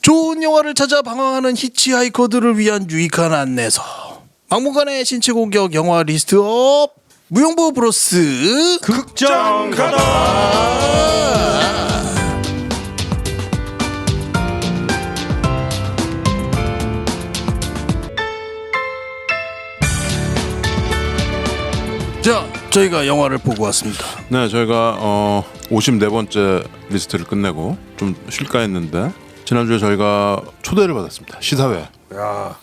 좋은 영화를 찾아 방황하는 히치하이커들을 위한 유익한 안내서. 막무가내 신체 공격 영화 리스트업 무용보 브로스 극장 가다. 자, 저희가 영화를 보고 왔습니다. 네, 저희가 54번째 리스트를 끝내고 좀 쉴까 했는데 지난주에 저희가 초대를 받았습니다. 시사회. 야.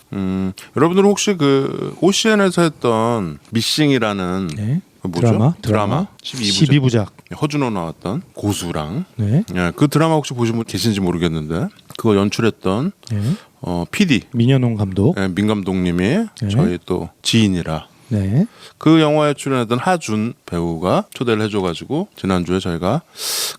여러분들 혹시 그 OCN에서 했던 미싱이라는 네. 그 뭐죠? 드라마 12부작. 허준호 나왔던 고수랑 네. 예, 그 드라마 혹시 보신 분 계신지 모르겠는데 그거 연출했던 네. PD 민현홍 감독. 예, 민 감독님이 네. 저희 또 지인이라 네. 그 영화에 출연했던 하준 배우가 초대를 해줘가지고 지난주에 저희가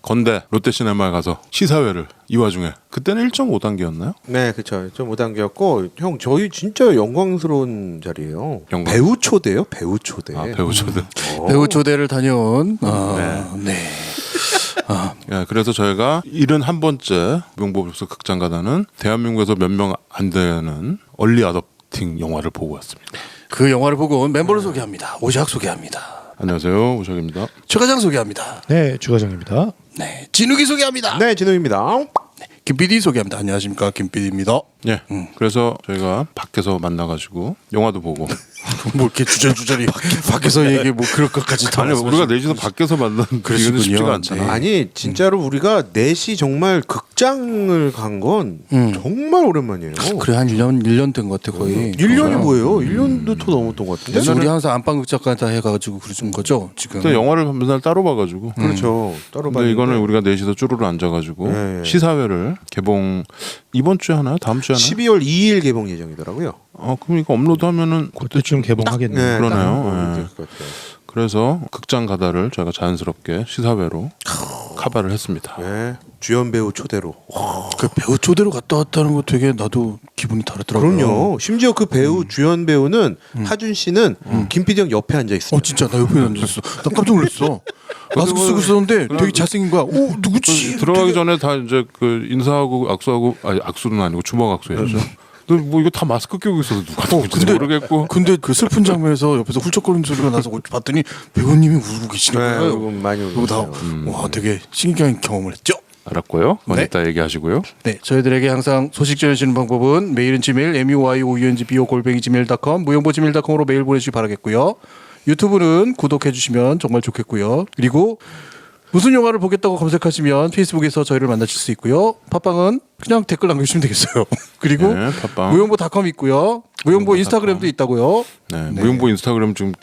건대 롯데시네마에 가서 시사회를 이 와중에 그때는 1.5단계였나요? 네, 그렇죠. 좀 5단계였고 형 저희 진짜 영광스러운 자리예요. 영광. 배우 초대요? 배우 초대. 아, 배우 초대. 배우 초대를 다녀온 네. 예, 그래서 저희가 71번째 무용보브로스 극장 가다는 대한민국에서 몇 명 안 되는 얼리 아덥팅 영화를 보고 왔습니다. 그 영화를 보고 온 멤버를 소개합니다. 오샥 소개합니다. 안녕하세요, 오석입니다. 최과장 소개합니다. 네, 주과장입니다. 네, 진욱이 소개합니다. 네, 진우입니다. 김 PD 소개합니다. 안녕하십니까, 김 PD입니다. 예, 그래서 저희가 밖에서 만나가지고 영화도 보고. 뭐 이렇게 주저주저리 밖에서 얘기 뭐 그럴 것까지 다 아니 우리가 넷이서 밖에서 만난 그러시군요. 그게 쉽지가 않잖아. 네. 아니 진짜로 우리가 넷이 정말 극장을 간 건 정말 오랜만이에요. 그래 한 1년 된 것 같아 거의. 1년이 뭐예요? 1년도 더 넘었던 것 같은데. 우리 항상 안방극장 가다 해가지고 그러신 거죠 지금. 그때 영화를 맨날 따로 봐가지고. 그렇죠. 따로 근데 봤는데. 이거는 우리가 넷이서 쭈루루 앉아가지고 네. 시사회를 개봉 이번 주에 하나요? 다음 주에 하나요? 12월 2일 개봉 예정이더라고요. 그럼 이거 업로드하면은 그때쯤 개봉하겠네요. 네, 그러네요. 딱 네. 될 것 같아요. 그래서 극장 가다를 저희가 자연스럽게 시사회로 카바를 했습니다. 네, 주연 배우 초대로. 그 배우 초대로 갔다 왔다는 거 되게 나도 기분이 다르더라고요. 그럼요. 심지어 그 배우 주연 배우는 하준 씨는 김 PD 형 옆에 앉아 있어요. 진짜 나 옆에 앉았어. 나 깜짝 놀랐어. 마스크 쓰고 있었는데 되게 잘생긴 거야. 오 누구지? 들어가기 전에 다 이제 그 인사하고 악수하고 아니 악수는 아니고 주먹 악수했죠. 근데 뭐 이거 다 마스크 끼고 있어서 누가 누군지 모르겠고. 근데 그 슬픈 장면에서 옆에서 훌쩍거리는 소리가 나서 봤더니 배우님이 울고 계시는 네, 거예요. 많이 그리고 다 울었어요. 와 되게 신기한 경험을 했죠. 알았고요. 네. 이따 얘기하시고요. 네, 저희들에게 항상 소식 전해주시는 방법은 메일은 지메일 muyoungbo@gmail.com 무용보@gmail.com으로 메일 보내주시기 바라겠고요. 유튜브는 구독해주시면 정말 좋겠고요. 그리고 무슨 영화를 보겠다고 검색하시면 페이스북에서 저희를 만나실 수 있고요. 팟빵은 그냥 댓글 남겨주시면 되겠어요. 그리고 네, 팟빵. 무용보.com 있고요. 무용보 인스타그램도 있다고요. 네, 무용보 인스타그램 좀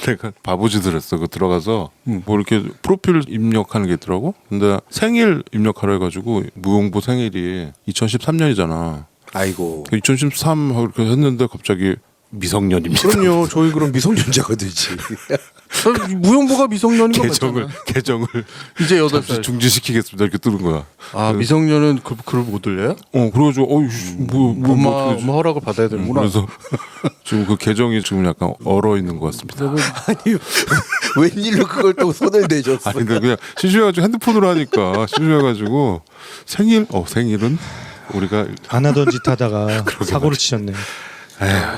내가 바보짓을 했어. 그 들어가서 뭐 이렇게 프로필 입력하는 게 있더라고. 근데 생일 입력하라 해가지고 무용보 생일이 2013년이잖아. 아이고. 2013 이렇게 했는데 갑자기 미성년입니다. 그럼요. 저희 그럼 미성년자가 되지. 무용보가 미성년인 거 맞잖아. 계정을 이제 잠시 8살. 중지시키겠습니다. 이렇게 뜨는 거야. 미성년은 글을 못 올려요? 그래가지고 엄마 허락을 받아야 되는구나. 그래서 지금 그 계정이 지금 약간 얼어 있는 것 같습니다. 아니 웬일로 그걸 또 손을 대줬어. 아니 근데 그냥 심심해가지고 핸드폰으로 하니까 심심해가지고 생일은 우리가 안 하던 짓 하다가 사고를 치셨네요.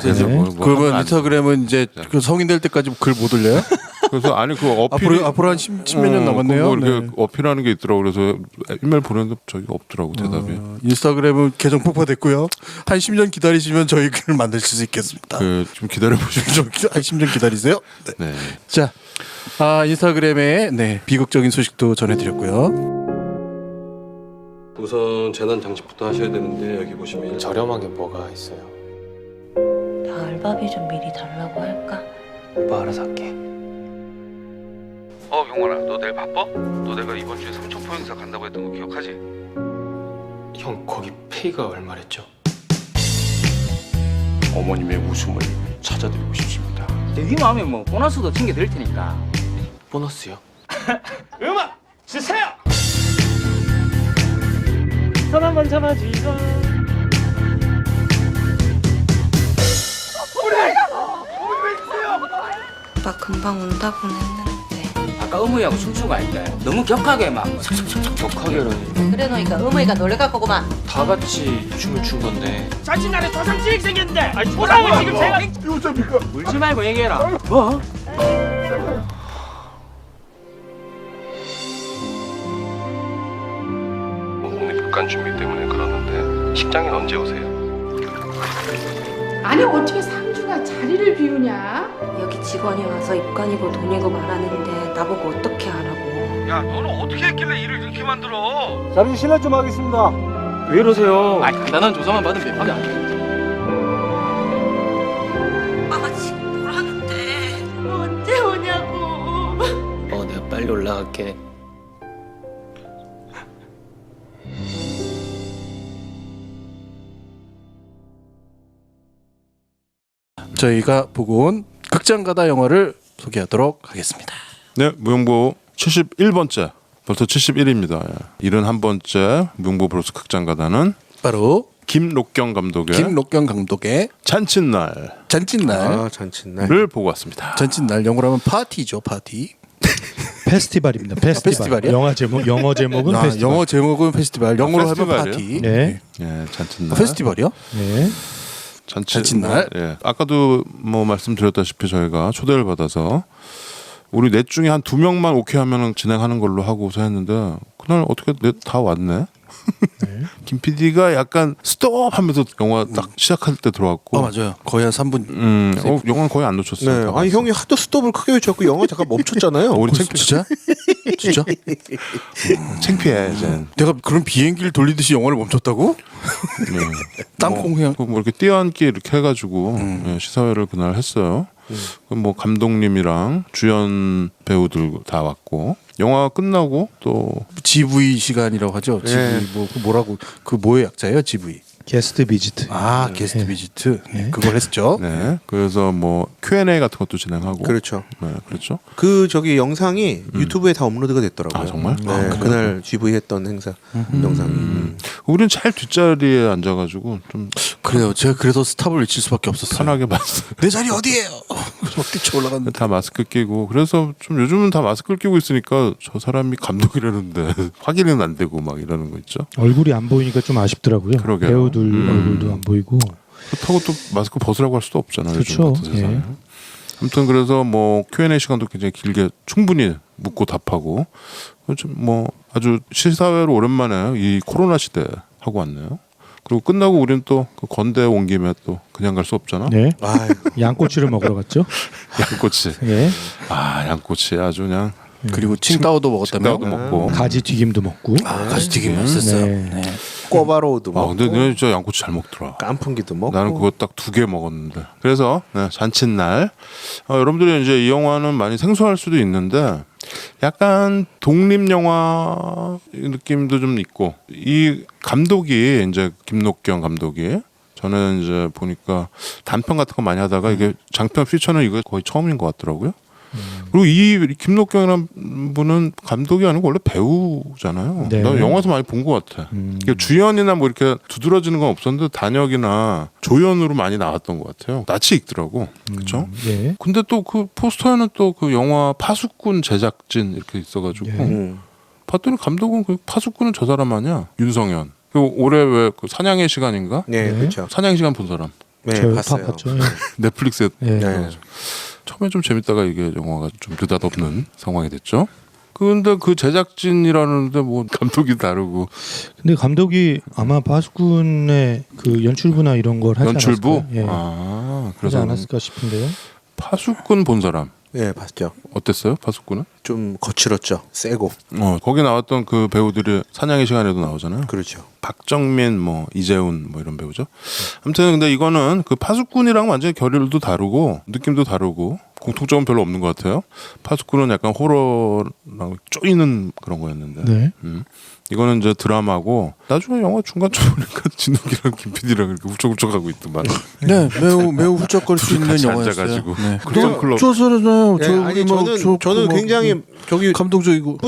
그래서 네. 그러면 인스타그램은 이제 그 성인 될 때까지 글 못 올려요? 그래서 아니 그 어필 앞으로 한 10몇 년 남았네요. 뭐 이렇게 네. 어필하는 게 있더라고. 그래서 이메일 보냈는데 저기 없더라고 대답이. 인스타그램은 계정 폭파됐고요. 한 10년 기다리시면 저희 글을 만드실 수 있겠습니다. 좀 기다려 보시죠. 한 10년 기다리세요. 네. 네. 자, 인스타그램에 비극적인 소식도 전해드렸고요. 우선 재난 장식부터 하셔야 되는데 여기 보시면 저렴한 게 뭐가 있어요? 나 알바비 좀 미리 달라고 할까? 오빠 알아서 할게. 용원아, 너 내일 바빠? 너 내가 이번 주에 삼천포 행사 간다고 했던 거 기억하지? 형 거기 페이가 얼마랬죠? 어머님의 웃음을 찾아드리고 싶습니다. 네 마음에 뭐 보너스도 챙겨 드릴 테니까. 보너스요? 음악 주세요. 전화만 잡아지 이거. 오빠 금방 온다고는 했는데. 아까 어머니하고 춤춘 거 아닐까요? 너무 격하게 막 착착착착 격하게라니. 그래 놓으니까 어머니가 놀래갈 거구만. 다 같이 춤을 춘 건데. 자신날에 조상지익 생겼는데 아니 조상을 지금 제가 울지 말고 얘기해라. 뭐? 오늘 극간 준비 때문에 그러는데 식장엔 언제 오세요? 아니 어떻게 상주가 자리를 비우냐? 여기 직원이 와서 입관이고 돈이고 말하는데 나보고 어떻게 하라고. 야 너는 어떻게 했길래 일을 이렇게 만들어? 자리 실례 좀 하겠습니다. 왜 이러세요? 아니 간단한 조사만 받으면 대박이 안 돼. 오빠가 지금 뭘 하는데 언제 오냐고. 내가 빨리 올라갈게. 저희가 보고 온 극장 가다 영화를 소개하도록 하겠습니다. 네, 무용보 71번째. 벌써 71입니다. 71번째 무용보 브로스 극장 가다는 바로 김록경 감독의 김록경 감독의 잔칫날을 잔칫날. 아 잔칫날. 보고 왔습니다. 잔칫날 영어로 하면 파티죠, 파티. 페스티벌입니다. 페스티벌. 페스티벌이요? 영어 제목은 아, 페스티벌. 영어 제목은 페스티벌. 영어로 하면 페스티벌이요? 파티. 네. 예, 잔칫날. 페스티벌이요? 네. 잔칫날. 예. 아까도 뭐 말씀드렸다시피 저희가 초대를 받아서 우리 넷 중에 한 2명만 오케이 하면은 진행하는 걸로 하고서 했는데 그날 어떻게 넷 다 왔네. 김 PD가 약간 스톱 하면서 영화 딱 시작할 때 들어왔고. 맞아요. 거의 한 3분. 영화는 거의 안 놓쳤어요. 네. 다 아니 봤어요. 형이 하도 스톱을 크게 외쳤고 영화 잠깐 멈췄잖아요. 우리 창피, 진짜? 진짜? 창피해 이제. 내가 그런 비행기를 돌리듯이 영화를 멈췄다고? 땅콩 그냥. 뭐 이렇게 띄어앉기 이렇게 해가지고 예, 시사회를 그날 했어요. 뭐 감독님이랑 주연 배우들 다 왔고 영화 끝나고 또 GV 시간이라고 하죠. GV 뭐 뭐라고 그 뭐의 약자예요? GV. 게스트 비지트. 아 게스트 비지트. 네, 그걸 했죠. 네 그래서 뭐 Q&A 같은 것도 진행하고 그렇죠. 네 그렇죠. 그 저기 영상이 유튜브에 다 업로드가 됐더라고요. 아, 정말? 네, 아, 그날 GV 했던 행사 영상이. 우리는 제일 뒷자리에 앉아가지고 좀 그래요. 제가 그래서 스탑을 외칠 수밖에 없었어요. 편하게 봤어요. 내 자리 어디예요? 막 뛰쳐 올라갔는데. 다 마스크 끼고 그래서 좀 요즘은 다 마스크를 끼고 있으니까 저 사람이 감독이라는데 확인은 안 되고 막 이러는 거 있죠. 얼굴이 안 보이니까 좀 아쉽더라고요. 그러게요. 배우들 얼굴도 안 보이고. 그렇다고 또 마스크 벗으라고 할 수도 없잖아요. 그렇죠. 요즘 같은 세상에. 예. 아무튼 그래서 뭐 Q&A 시간도 굉장히 길게 충분히 묻고 답하고 좀 뭐 아주 시사회로 오랜만에 이 코로나 시대 하고 왔네요. 그리고 끝나고 우리는 또 그 건대 온 김에 또 그냥 갈 수 없잖아. 네. 아이고. 양꼬치를 먹으러 갔죠. 양꼬치. 예. 아 양꼬치 아주 그냥 그리고 칭따오도 먹었다며. 칭따오도 먹고. 가지 튀김도 먹고. 아 가시튀김 맛있었어요. 네. 네. 꼬바로우도 아 먹고 근데 너네 진짜 양꼬치 잘 먹더라. 깐풍기도 먹고. 나는 그거 딱 2개 먹었는데. 그래서 네, 잔칫날. 여러분들이 이제 이 영화는 많이 생소할 수도 있는데 약간 독립 영화 느낌도 좀 있고 이 감독이 이제 김록경 감독이 저는 이제 보니까 단편 같은 거 많이 하다가 이게 장편 피처는 이거 거의 처음인 것 같더라고요. 그리고 이 김록경이라는 분은 감독이 아니고 원래 배우잖아요. 네. 나 영화에서 많이 본 것 같아. 그러니까 주연이나 뭐 이렇게 두드러지는 건 없었는데 단역이나 조연으로 많이 나왔던 것 같아요. 낯이 익더라고. 그렇죠? 예. 근데 또 그 포스터에는 또 그 영화 파수꾼 제작진 이렇게 있어가지고 예. 봤더니 감독은 그 파수꾼은 저 사람 아니야? 윤성현. 그 올해 왜 그 사냥의 시간인가? 네, 네. 그렇죠. 사냥의 시간 본 사람. 네, 저 봤어요. 봤죠. 예. 넷플릭스에 예. 네. 처음에 좀 재밌다가 이게 영화가 좀 느닷없는 상황이 됐죠. 근데 그 제작진이라는데 뭐 감독이 다르고 근데 감독이 아마 파수꾼의 그 연출부나 이런 걸 하지 연출부 않았을까요? 예. 아 하지 그래서 않았을까 싶은데요. 파수꾼 본 사람 네, 봤죠. 어땠어요? 파수꾼은? 좀 거칠었죠. 세고. 거기 나왔던 그 배우들이 사냥의 시간에도 나오잖아요. 그렇죠. 박정민, 뭐 이재훈, 뭐 이런 배우죠. 아무튼 근데 이거는 그 파수꾼이랑 완전히 결율도 다르고 느낌도 다르고 공통점은 별로 없는 것 같아요. 파수꾼은 약간 호러랑 쪼이는 그런 거였는데 네. 이거는 이제 드라마고 나중에 영화 중간쯤 보니까 진욱이랑 김PD랑 이렇게 훌쩍훌쩍하고 있더만. 네, 매우 훌쩍거릴 수 있는 같이 영화였어요. 앉아가지고. 네. 그래서 클럽. 좋았잖아요. 네, 아니 저는 굉장히 저기 감동적이고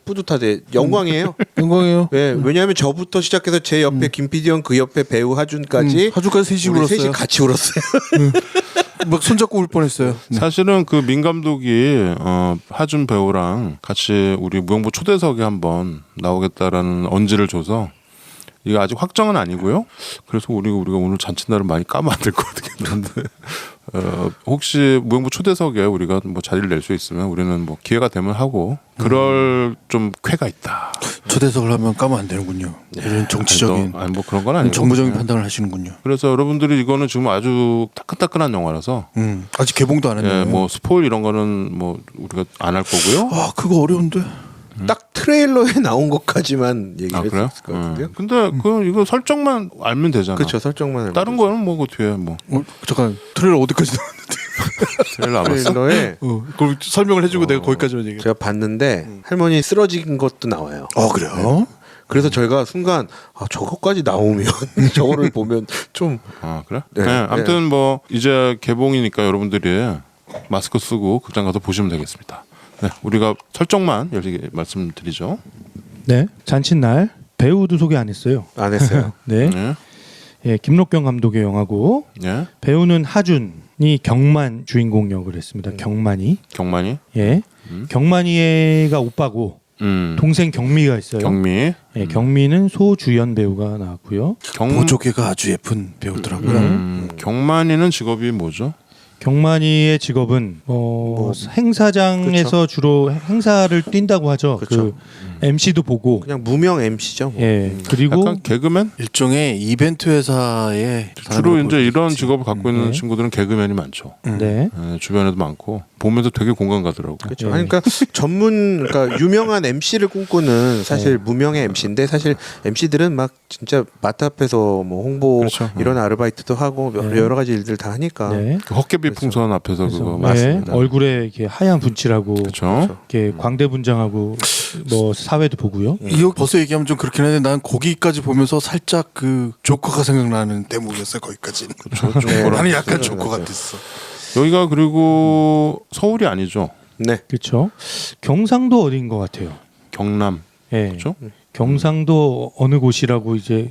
뿌듯하대 영광이에요. 영광이에요. 네, 왜냐하면 저부터 시작해서 제 옆에 김PD 형, 그 옆에 배우 하준까지 하주까지 셋이 우리 울었어요. 셋이 같이 울었어요. 막 손잡고 울 뻔했어요. 사실은 그 민 감독이 하준 배우랑 같이 우리 무용부 초대석에 한번 나오겠다라는 언지를 줘서 이거 아직 확정은 아니고요. 그래서 우리가 오늘 잔칫날을 많이 까면 안 될 것 같긴 한데 혹시 무용부 초대석에 우리가 뭐 자리를 낼 수 있으면 우리는 뭐 기회가 되면 하고 그럴 좀 쾌가 있다. 초대석을 하면 까면 안 되는군요. 이런 정치적인 아니 뭐 그런 건 아니고 정부적인 판단을 하시는군요. 그래서 여러분들이 이거는 지금 아주 따끈따끈한 영화라서 아직 개봉도 안 했네요. 예, 뭐 스포일 이런 거는 뭐 우리가 안 할 거고요. 아 그거 어려운데. 딱 트레일러에 나온 것까지만 얘기를 아 그래요? 했을 것 같은데요. 근데 그 이거 설정만 알면 되잖아. 그렇죠, 설정만 알면 다른 거는 뭐 그 뒤에 뭐 잠깐 트레일러 어디까지 나왔는데? 트레일러 안 봤어. 트레일러에 그걸 설명을 해주고 내가 거기까지만 얘기해. 제가 봤는데 할머니 쓰러진 것도 나와요. 그래요? 그래서 저희가 순간 저거까지 나오면 저거를 보면 좀 아 그래? 네, 네, 아무튼 뭐 이제 개봉이니까 여러분들이 마스크 쓰고 극장 가서 보시면 되겠습니다. 네, 우리가 설정만 열심히 말씀드리죠. 네. 잔칫날 배우도 소개 안 했어요. 안 했어요. 네. 네, 예, 김록경 감독의 영화고 네. 배우는 하준이 경만 주인공 역을 했습니다. 경만이. 경만이, 예. 경만이가 오빠고 동생 경미가 있어요. 경미, 예, 경미는 소주연 배우가 나왔고요. 보조개가 아주 예쁜 배우더라고요. 경만이는 직업이 뭐죠? 경만이의 직업은 행사장에서 그쵸. 주로 행사를 뛴다고 하죠. 그쵸. 그 MC도 보고. 그냥 무명 MC죠. 뭐. 예. 그리고 약간 개그맨? 일종의 이벤트 회사에 주로 이제 이런 직업을 갖고 있는 네. 친구들은 개그맨이 많죠. 네. 네, 주변에도 많고 보면서 되게 공감 가더라고. 그렇죠. 그러니까 그러니까 유명한 MC를 꿈꾸는 사실 무명의 MC인데 사실 MC들은 막 진짜 마트 앞에서 뭐 홍보 그렇죠. 이런 아르바이트도 하고 여러 가지 일들 다 하니까. 네. 그 헛개비 풍선 앞에서 그래서, 그거 네, 맞습니다. 얼굴에 이렇게 하얀 분칠하고 그렇죠. 이렇게 광대 분장하고 뭐 사회도 보고요. 이거 벌써 얘기하면 좀 그렇긴 한데 난 거기까지 보면서 살짝 그 조커가 생각나는 대목이었어요. 거기까지. 그렇죠. 네. 나는 약간 그렇죠. 조커 같았어. 여기가 그리고 서울이 아니죠. 네. 그렇죠. 경상도 어딘 것 같아요. 경남. 예. 그렇죠? 경상도 어느 곳이라고 이제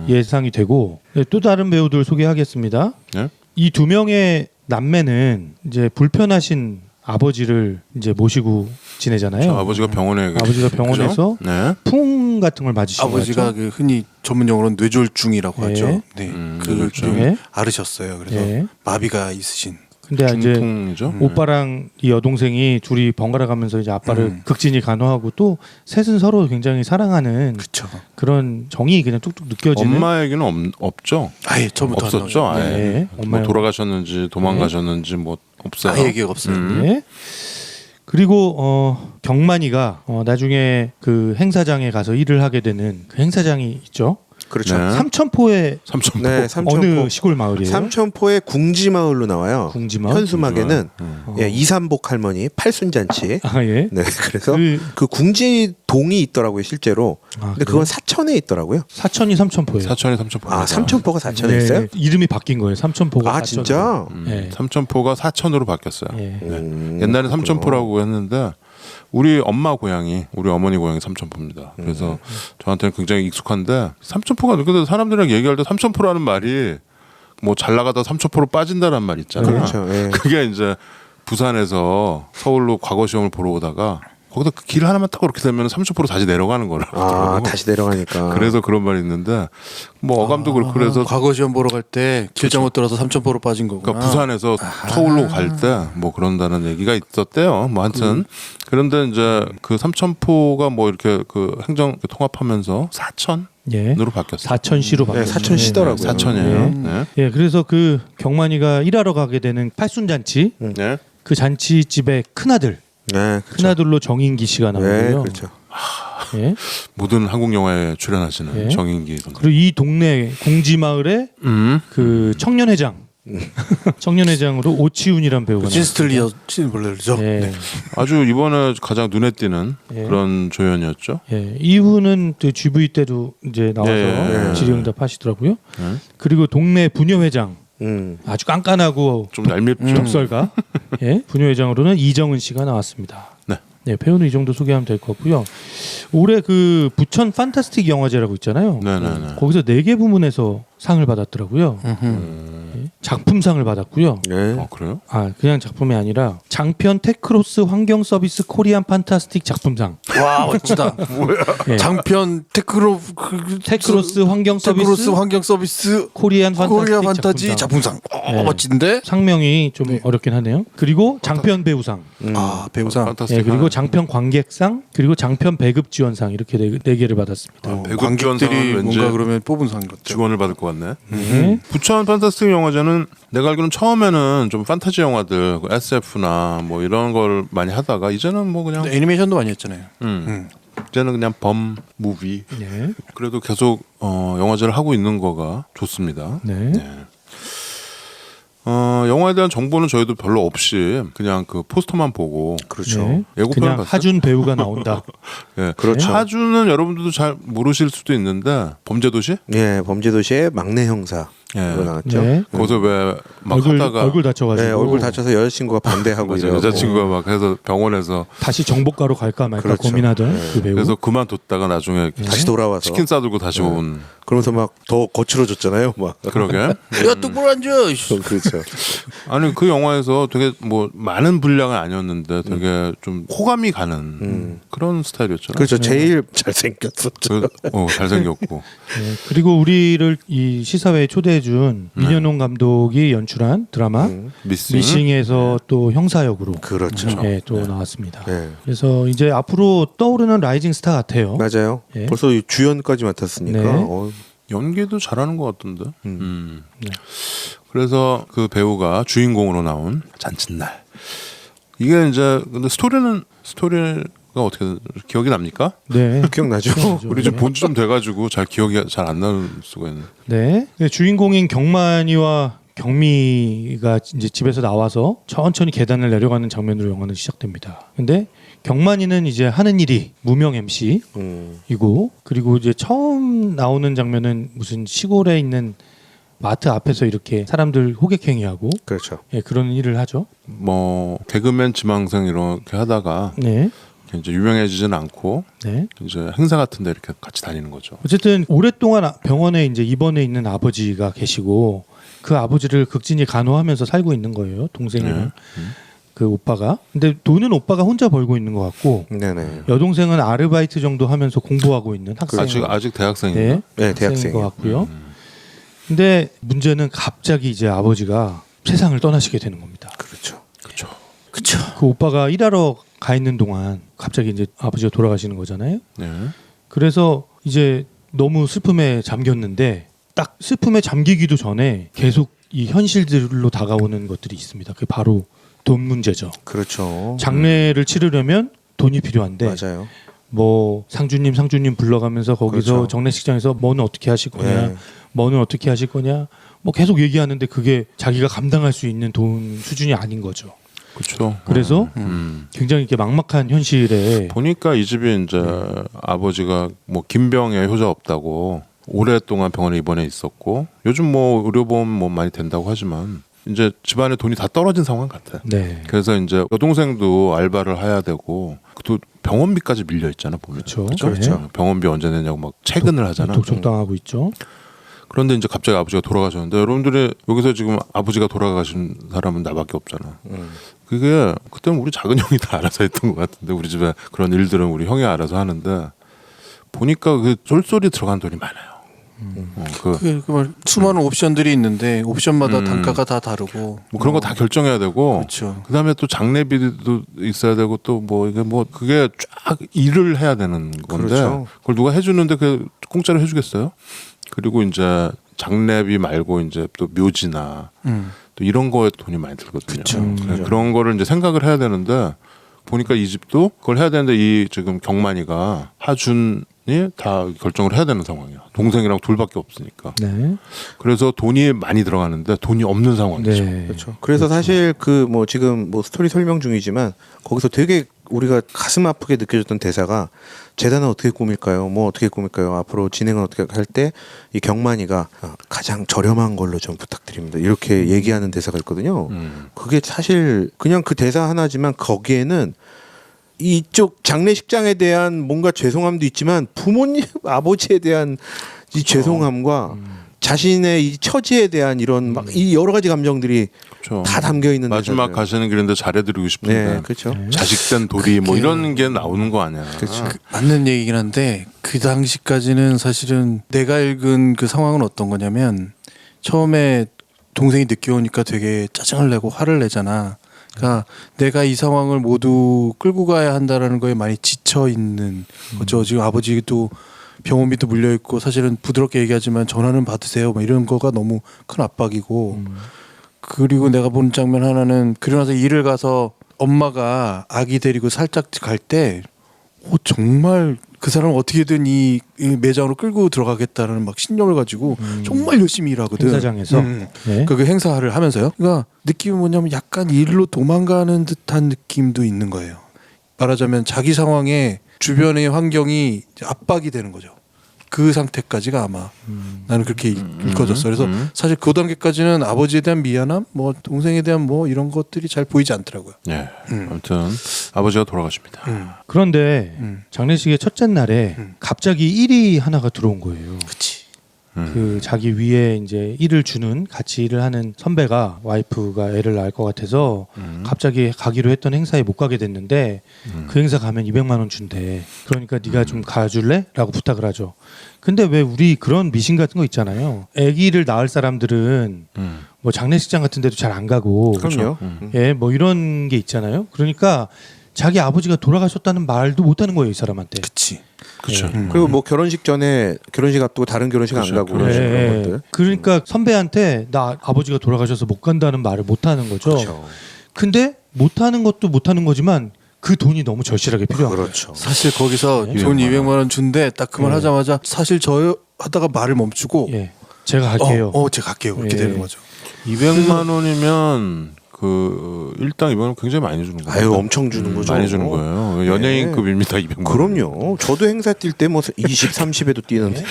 예상이 되고 네, 또 다른 배우들 소개하겠습니다. 네? 이 두 명의 남매는 이제 불편하신 아버지를 이제 모시고 지내잖아요. 저 아버지가 병원에 아버지가 병원에서 그죠? 네. 풍 같은 걸 맞으신 아버지가 거죠. 그 흔히 전문 용어로는 뇌졸중이라고 네. 하죠. 네. 그 뇌졸중. 좀 네. 앓으셨어요. 그래서 네. 마비가 있으신. 근데 이제 중풍이죠. 오빠랑 이 여동생이 둘이 번갈아 가면서 이제 아빠를 극진히 간호하고 또 셋은 서로 굉장히 사랑하는 그렇죠. 그런 정이 그냥 뚝뚝 느껴지는. 엄마 얘기는 없죠. 아예 처음부터 없었죠. 아예. 네. 뭐 엄마 돌아가셨는지 도망가셨는지 뭐 없어요. 아예 얘기가 없어요. 네. 그리고 경만이가 나중에 그 행사장에 가서 일을 하게 되는 그 행사장이 있죠. 그렇죠. 네. 삼천포의 삼천포. 네, 어느 삼천포. 시골 마을이에요? 삼천포의 궁지마을로 나와요. 궁지마을? 현수막에는 예, 이삼복 할머니 팔순잔치. 아 예. 네, 그래서 그- 그 궁지동이 있더라고요, 실제로. 아, 근데 그건 사천에 있더라고요. 사천이 삼천포예요. 사천이 삼천포. 아, 삼천포가 사천에 네, 있어요? 이름이 바뀐 거예요. 삼천포가. 아, 사천으로. 진짜? 네. 삼천포가 사천으로 바뀌었어요. 예. 옛날에 삼천포라고 했는데 우리 엄마 고향이 우리 어머니 고향이 삼천포입니다. 그래서 저한테는 굉장히 익숙한데 삼천포가 근데 사람들이랑 얘기할 때 삼천포라는 말이 뭐 잘 나가다 삼천포로 빠진다는 말 있잖아요. 그렇죠. 예. 그게 이제 부산에서 서울로 과거 시험을 보러 오다가 거기다 그 길 하나만 딱 그렇게 되면 30% 다시 내려가는 거라고 아, 하더라고요. 다시 내려가니까. 그래서 그런 말이 있는데 뭐 어감도 그렇고 그래서 과거 시험 보러 갈 때 길 잘못 들어서 삼천포로 빠진 거구나. 그러니까 부산에서 서울로 갈 때 뭐 그런다는 얘기가 있었대요. 뭐 하여튼 그런데 이제 그 삼천포가 뭐 이렇게 그 행정 통합하면서 사천으로 예. 바뀌었어요. 사천시로 바뀌었어요. 네, 사천시더라고요. 사천이에요. 네. 예, 그래서 그 경만이가 일하러 가게 되는 팔순잔치 네. 그 잔치집의 큰아들 네, 그렇죠. 큰아들로 정인기 씨가 네, 나오고요. 그렇죠. 예. 모든 한국 영화에 출연하시는 네. 정인기 선수. 그리고 이 동네 궁지마을의 그 청년회장 청년회장으로 오치훈이란 배우가 진스틀리어 원래죠. 예. 네. 아주 이번에 가장 눈에 띄는 예. 그런 조연이었죠. 예. 이후는 그 GV 때도 이제 나와서 예. 질의응답 하시더라고요. 예. 그리고 동네 부녀회장 아주 깐깐하고 좀 얄밉죠. 독설가 예. 부녀회장으로는 이정은 씨가 나왔습니다. 네. 네, 배우는 이 정도 소개하면 될 것 같고요. 올해 그 부천 판타스틱 영화제라고 있잖아요. 네네네. 거기서 4개 부문에서 상을 받았더라고요. 예. 작품상을 받았고요. 네. 그래요? 아, 그냥 작품이 아니라 장편 테크로스 환경 서비스 코리안 판타스틱 작품상. 와 멋지다. 예. 장편 테크로스 환경 서비스 테크로스 환경 서비스 코리안 코리아 판타스틱 판타지 작품상. 작품상. 네. 멋진데? 상명이 좀 어렵긴 하네요. 그리고 장편 배우상. 아 배우상. 판타스틱. 예, 그리고 장편 관객상, 그리고 장편 배급 지원상 이렇게 4개를 받았습니다. 배급 관객들이 지원상은 왠지 뭔가 그러면 뽑은 상인 것 같아요. 직원을 받을 것 같네. 네. 부천 판타스틱 영화제는 내가 알기로는 처음에는 좀 판타지 영화들 SF나 뭐 이런 걸 많이 하다가 이제는 뭐 그냥 애니메이션도 많이 했잖아요. 이제는 그냥 범 무비. 네. 그래도 계속 영화제를 하고 있는 거가 좋습니다. 네. 영화에 대한 정보는 저희도 별로 없이 그냥 그 포스터만 보고 그렇죠. 네. 예고편 그냥 봤어요? 하준 배우가 나온다. 예. 그렇죠. 하주는 여러분들도 잘 모르실 수도 있는데 범죄도시? 예, 범죄도시의 막내 형사. 예. 그거 나왔죠. 네. 거기서 왜 막 얼굴 하다가 다쳐가지고 네, 얼굴 다쳐서 여자친구가 반대하고 맞아, 이러고. 여자친구가 막 해서 병원에서 다시 정복가로 갈까 말까 그렇죠. 고민하던 그 배우. 그래서 그만뒀다가 나중에 다시 돌아와서 치킨 싸들고 다시 네. 온 그러면서 막 더 거칠어졌잖아요. 막. 그러게. 야 똑바로 앉아. 그렇죠. 아니 그 영화에서 되게 뭐 많은 분량은 아니었는데 되게 좀 호감이 가는 그런 스타일이었잖아요. 그렇죠. 제일 잘생겼었죠. 잘생겼고. 네. 그리고 우리를 이 시사회에 초대해준 민현홍 감독이 연출한 드라마 미싱에서 또 형사역으로 그렇죠. 네, 또 나왔습니다. 네. 그래서 이제 앞으로 떠오르는 라이징 스타 같아요. 맞아요. 예. 벌써 이 주연까지 맡았으니까. 네. 연기도 잘하는 것 같던데. 그래서 그 배우가 주인공으로 나온 잔칫날. 이게 이제 근데 스토리가 어떻게 기억이 납니까? 네. 기억나죠? 우리 좀 본지 좀 돼가지고 잘 기억이 잘 안 나는 수가 있는. 네. 주인공인 경만이와 경미가 이제 집에서 나와서 천천히 계단을 내려가는 장면으로 영화는 시작됩니다. 근데 경만이는 이제 하는 일이 무명 MC이고 그리고 이제 처음 나오는 장면은 무슨 시골에 있는 마트 앞에서 이렇게 사람들 호객행위하고 그렇죠. 예, 그런 일을 하죠. 뭐 개그맨 지망생 이렇게 하다가 네. 이제 유명해지지는 않고 네. 이제 행사 같은데 이렇게 같이 다니는 거죠. 어쨌든 오랫동안 병원에 이제 입원해 있는 아버지가 계시고 그 아버지를 극진히 간호하면서 살고 있는 거예요. 동생이랑 그 오빠가. 근데 돈은 오빠가 혼자 벌고 있는 것 같고 네네. 여동생은 아르바이트 정도 하면서 공부하고 있는 학생. 아직 대학생인가? 네, 네, 대학생인 대학생이에요. 것 같고요. 근데 문제는 갑자기 이제 아버지가 세상을 떠나시게 되는 겁니다. 그렇죠. 그쵸. 그 오빠가 일하러 가 있는 동안 갑자기 이제 아버지가 돌아가시는 거잖아요. 네. 그래서 이제 너무 슬픔에 잠겼는데 딱 슬픔에 잠기기도 전에 계속 이 현실들로 다가오는 것들이 있습니다. 그게 바로 돈 문제죠. 그렇죠. 장례를 치르려면 돈이 필요한데 맞아요. 뭐 상주님 불러가면서 거기서 그렇죠. 장례식장에서 뭐는 어떻게 하실 거냐, 네. 뭐는 어떻게 하실 거냐, 뭐 계속 얘기하는데 그게 자기가 감당할 수 있는 돈 수준이 아닌 거죠. 그렇죠. 그래서 굉장히 이렇게 막막한 현실에 보니까 이 집이 이제 아버지가 뭐 김병에 효자 없다고 오랫동안 병원에 입원해 있었고 요즘 뭐 의료보험 뭐 많이 된다고 하지만 이제 집안에 돈이 다 떨어진 상황 같아. 네. 그래서 이제 여동생도 알바를 해야 되고 또 병원비까지 밀려 있잖아 보면. 그렇죠. 병원비 언제 내냐고 막 퇴근을 하잖아. 독촉당하고 있죠. 그런데 이제 갑자기 아버지가 돌아가셨는데 여러분들이 여기서 지금 아버지가 돌아가신 사람은 나밖에 없잖아. 그게 그때는 우리 작은 형이 다 알아서 했던 것 같은데 우리 집에 그런 일들은 우리 형이 알아서 하는데 보니까 그 쏠쏠이 들어간 돈이 많아요. 수많은 옵션들이 있는데 옵션마다 단가가 다 다르고 뭐 그런 거 다 결정해야 되고 그렇죠. 그다음에 또 장례비도 있어야 되고 또 뭐 이게 뭐 그게 쫙 일을 해야 되는 건데 그렇죠. 그걸 누가 해주는데 그 공짜로 해주겠어요? 그리고 이제 장례비 말고 이제 또 묘지나 또 이런 거에 돈이 많이 들거든요. 그런 거를 이제 생각을 해야 되는데 보니까 이 집도 그걸 해야 되는데 이 지금 경만이가 하준 다 결정을 해야 되는 상황이야. 동생이랑 둘밖에 없으니까. 네. 그래서 돈이 많이 들어가는데 돈이 없는 상황이죠. 네. 그렇죠. 그래서 사실 그 뭐 지금 뭐 스토리 설명 중이지만 거기서 되게 우리가 가슴 아프게 느껴졌던 대사가 재단은 어떻게 꾸밀까요? 뭐 어떻게 꾸밀까요? 앞으로 진행은 어떻게 할 때 이 경만이가 가장 저렴한 걸로 좀 부탁드립니다. 이렇게 얘기하는 대사가 있거든요. 그게 사실 그냥 그 대사 하나지만 거기에는 이쪽 장례식장에 대한 뭔가 죄송함도 있지만 부모님 아버지에 대한 이 죄송함과 자신의 이 처지에 대한 이런 막 이 여러 가지 감정들이 그렇죠. 다 담겨 있는 마지막 대사들. 가시는 길인데 잘해드리고 싶은데 네, 그렇죠. 자식된 돌이 뭐 이런 게 나오는 거 아니야. 그렇죠. 맞는 얘기긴 한데 그 당시까지는 사실은 내가 읽은 그 상황은 어떤 거냐면 처음에 동생이 늦게 오니까 되게 짜증을 내고 화를 내잖아. 그러니까 내가 이 상황을 모두 끌고 가야 한다라는 거에 많이 지쳐 있는 거죠. 지금 아버지도 병원비도 물려 있고 사실은 부드럽게 얘기하지만 전화는 받으세요. 뭐 이런 거가 너무 큰 압박이고 그리고 내가 본 장면 하나는 그러고 나서 일을 가서 엄마가 아기 데리고 살짝 갈 때 정말 그 사람을 어떻게든 이 매장으로 끌고 들어가겠다는 막 신념을 가지고 정말 열심히 일하거든. 행사장에서. 네. 그 행사를 하면서요. 그러니까 느낌이 뭐냐면 약간 일로 도망가는 듯한 느낌도 있는 거예요. 말하자면 자기 상황에 주변의 환경이 압박이 되는 거죠. 그 상태까지가 아마 나는 그렇게 읽어졌어. 그래서 사실 그 단계까지는 아버지에 대한 미안함, 뭐 동생에 대한 뭐 이런 것들이 잘 보이지 않더라고요. 네. 아무튼 아버지가 돌아가십니다. 그런데 장례식의 첫째 날에 갑자기 일이 하나가 들어온 거예요. 그렇지. 그 자기 위에 이제 일을 주는 같이 일을 하는 선배가 와이프가 애를 낳을 것 같아서 갑자기 가기로 했던 행사에 못 가게 됐는데 그 행사 가면 200만 원 준대. 그러니까 네가 좀 가줄래? 라고 부탁을 하죠. 근데 왜 우리 그런 미신 같은 거 있잖아요. 아기를 낳을 사람들은 뭐 장례식장 같은 데도 잘 안 가고 그럼요. 예, 뭐 이런 게 있잖아요. 그러니까 자기 아버지가 돌아가셨다는 말도 못 하는 거예요, 이 사람한테. 그치. 그렇죠. 그리고 뭐 결혼식 전에 결혼식 앞두고 다른 결혼식 안 가고 그런 예, 것들. 그러니까 선배한테 나 아버지가 돌아가셔서 못 간다는 말을 못 하는 거죠. 그렇죠. 근데 못 하는 것도 못 하는 거지만 그 돈이 너무 절실하게 필요한 거예요. 그렇죠. 사실 거기서 네. 돈 200만 원 준대 딱 그 말 네. 하자마자 사실 저 하다가 말을 멈추고 예, 제가 할게요. 제가 갈게요. 그렇게 예. 되는 거죠. 200만 원이면 그 일당 200만 원 굉장히 많이 주는 거예요. 아유 엄청 주는 거죠. 많이 주는 거예요. 연예인급입니다. 200만 원. 그럼요. 저도 행사 뛸 때 뭐 20, 30에도 뛰는데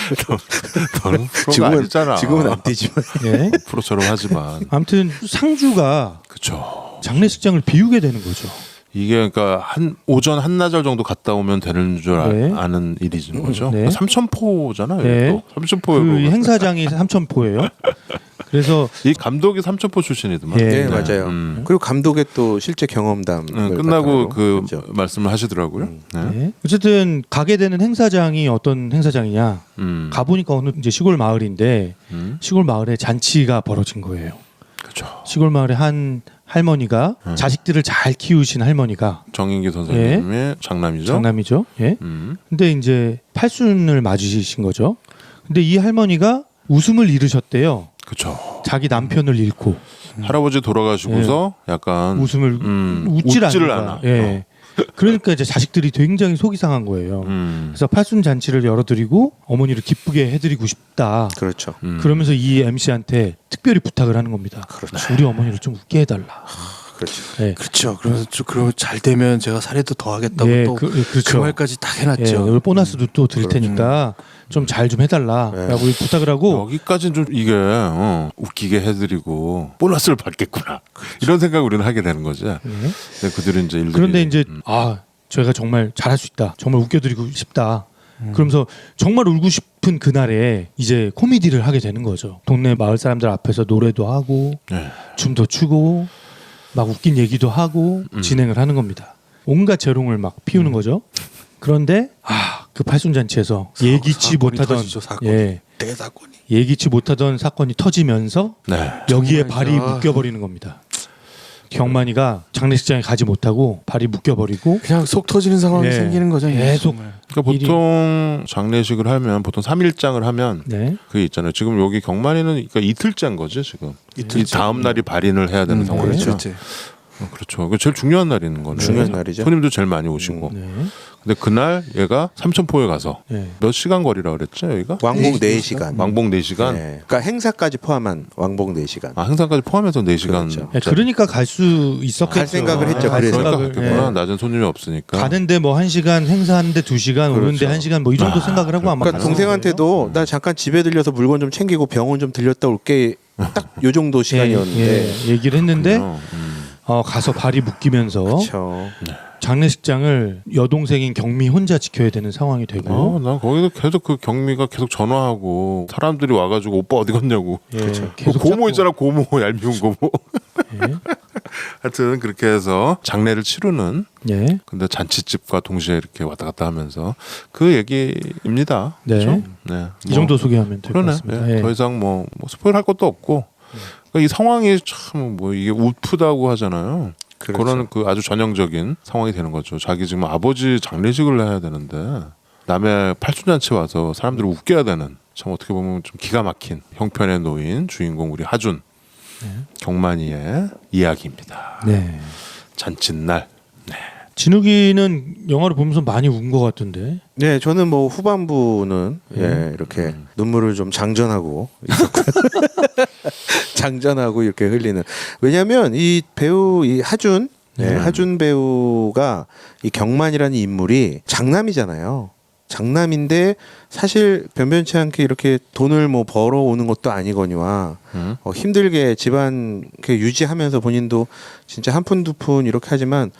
너는 그런 거 아니잖아. 지금은 안 뛰지만. 예. 프로처럼 하지만. 아무튼 상주가 그렇죠. 장례식장을 비우게 되는 거죠. 이게 그러니까 한 오전 한나절 정도 갔다 오면 되는 줄 네. 아는 일이는 거죠. 네. 삼천포잖아요. 네. 삼천포에 그 행사장이 삼천포예요. 그래서 이 감독이 삼천포 출신이더만. 예. 네, 맞아요. 그리고 감독의 또 실제 경험담 끝나고 그 말씀을 하시더라고요. 네. 네. 어쨌든 가게 되는 행사장이 어떤 행사장이냐? 가보니까 어느 이제 시골 마을인데 시골 마을에 잔치가 벌어진 거예요. 그렇죠. 시골 마을에 한 할머니가 자식들을 잘 키우신 할머니가 정인기 선생님의 장남이죠. 장남이죠. 예. 근데 이제 팔순을 맞으신 거죠. 근데 이 할머니가 웃음을 잃으셨대요. 그렇죠. 자기 남편을 잃고 할아버지 돌아가시고서 약간 웃음을 웃지를 않는다. 않아. 예. 그러니까 이제 자식들이 굉장히 속이 상한 거예요. 그래서 팔순 잔치를 열어드리고 어머니를 기쁘게 해드리고 싶다. 그렇죠. 그러면서 이 MC한테 특별히 부탁을 하는 겁니다. 그렇죠. 우리 어머니를 좀 웃게 해달라. 그렇죠. 예. 그렇죠. 그러면서 그럼 잘 되면 제가 사례도 더 하겠다고 예, 또 그렇죠. 말까지 딱 예, 해놨죠. 오늘 보너스도 또 드릴 테니까 좀 잘 좀 해달라라고 부탁을 하고 여기까지는 좀 이게 웃기게 해드리고 보너스를 받겠구나 이런 생각을 우리는 하게 되는 거지. 근데 그들은 이제 일들이 그런데 이제 저희가 정말 잘할 수 있다. 정말 웃겨드리고 싶다. 그러면서 정말 울고 싶은 그날에 이제 코미디를 하게 되는 거죠. 동네 마을 사람들 앞에서 노래도 하고 춤도 추고 막 웃긴 얘기도 하고 진행을 하는 겁니다. 온갖 재롱을 막 피우는 거죠. 그런데 그 팔순잔치에서 예기치 못하던 터지죠, 사건이. 대사건이. 예기치 못하던 사건이 터지면서 여기에 정말 발이 진짜. 묶여버리는 겁니다. 경만이가 장례식장에 가지 못하고 발이 묶여버리고 그냥 속 터지는 상황이 네. 생기는 거죠. 계속 그러니까 보통 장례식을 하면 보통 3일장을 하면 네. 그게 있잖아요. 지금 여기 경만이는 그러니까 이틀째인 거죠 지금. 이 다음 날이 발인을 해야 되는 상황이죠. 그렇죠. 그렇죠. 그 제일 중요한 날이 있는 거네. 중요한 날이죠. 손님도 제일 많이 오시고. 네. 근데 그날 얘가 삼천포에 가서 네. 몇 시간 거리라 그랬죠 여기가? 왕복 4시간. 왕복 4시간. 네. 그러니까 행사까지 포함한 왕복 4시간. 아 행사까지 포함해서 4시간. 그렇죠. 네, 그러니까 갈 수 있었겠죠. 갈 생각을 했죠. 갈 그래서. 그러니까 생각을, 그랬구나. 예. 낮은 손님이 없으니까. 가는데 뭐 1시간 행사하는데 2시간 오는데 그렇죠. 1시간 뭐 이 정도 생각을 하고 아마 그러니까 갔을 동생한테도 나 잠깐 집에 들려서 물건 좀 챙기고 병원 좀 들렸다 올게. 딱 요 정도 시간이었는데. 얘기를 했는데 그렇군요. 가서 발이 묶이면서 그렇죠. 장례식장을 여동생인 경미 혼자 지켜야 되는 상황이 되고 난 거기서 계속 그 경미가 계속 전화하고 사람들이 와가지고 오빠 어디 갔냐고. 예, 그 계속 고모 찾고. 있잖아 고모 얄미운 고모. 예. 하여튼 그렇게 해서 장례를 치르는. 예. 근데 잔치집과 동시에 이렇게 왔다 갔다 하면서 그 얘기입니다. 네. 그렇죠? 네. 이 정도 소개하면 될 것 그러네. 같습니다. 예. 예. 더 이상 뭐 스포일 할 것도 없고. 그러니까 이 상황이 참 뭐 이게 우프다고 하잖아요. 그렇죠. 그런 그 아주 전형적인 상황이 되는 거죠. 자기 지금 아버지 장례식을 해야 되는데 남의 팔순잔치 와서 사람들을 웃겨야 되는 참 어떻게 보면 좀 기가 막힌 형편에 놓인 주인공 우리 하준 경만이의 이야기입니다. 네. 잔칫날. 진욱이는 영화를 보면서 많이 운 것 같은데. 네, 저는 뭐 후반부는 예, 이렇게 눈물을 좀 장전하고 있었고요. 장전하고 이렇게 흘리는. 왜냐하면 이 배우 이 하준, 하준 배우가 이 경만이라는 인물이 장남이잖아요. 장남인데 사실 변변치 않게 이렇게 돈을 뭐 벌어오는 것도 아니거니와 힘들게 집안 이렇게 유지하면서 본인도 진짜 한 푼 두 푼 이렇게 하지만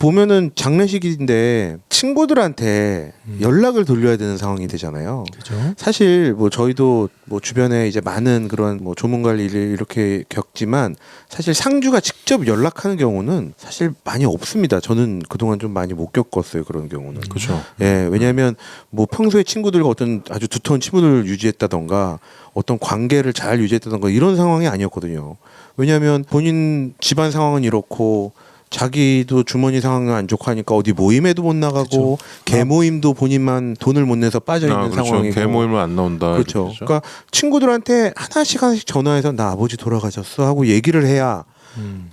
보면은 장례식인데 친구들한테 연락을 돌려야 되는 상황이 되잖아요. 그죠? 사실 뭐 저희도 뭐 주변에 이제 많은 그런 뭐 조문갈 일을 이렇게 겪지만 사실 상주가 직접 연락하는 경우는 사실 많이 없습니다. 저는 그동안 좀 많이 못 겪었어요. 그런 경우는. 그렇죠. 예, 왜냐하면 뭐 평소에 친구들과 어떤 아주 두터운 친분을 유지했다던가 어떤 관계를 잘 유지했다던가 이런 상황이 아니었거든요. 왜냐하면 본인 집안 상황은 이렇고 자기도 주머니 상황은 안 좋고 하니까 어디 모임에도 못 나가고 개 모임도 본인만 돈을 못 내서 빠져 있는 그렇죠. 상황이고. 개 모임을 안 나온다. 그렇죠. 이렇게 되죠. 그러니까 친구들한테 하나씩 전화해서 나 아버지 돌아가셨어 하고 얘기를 해야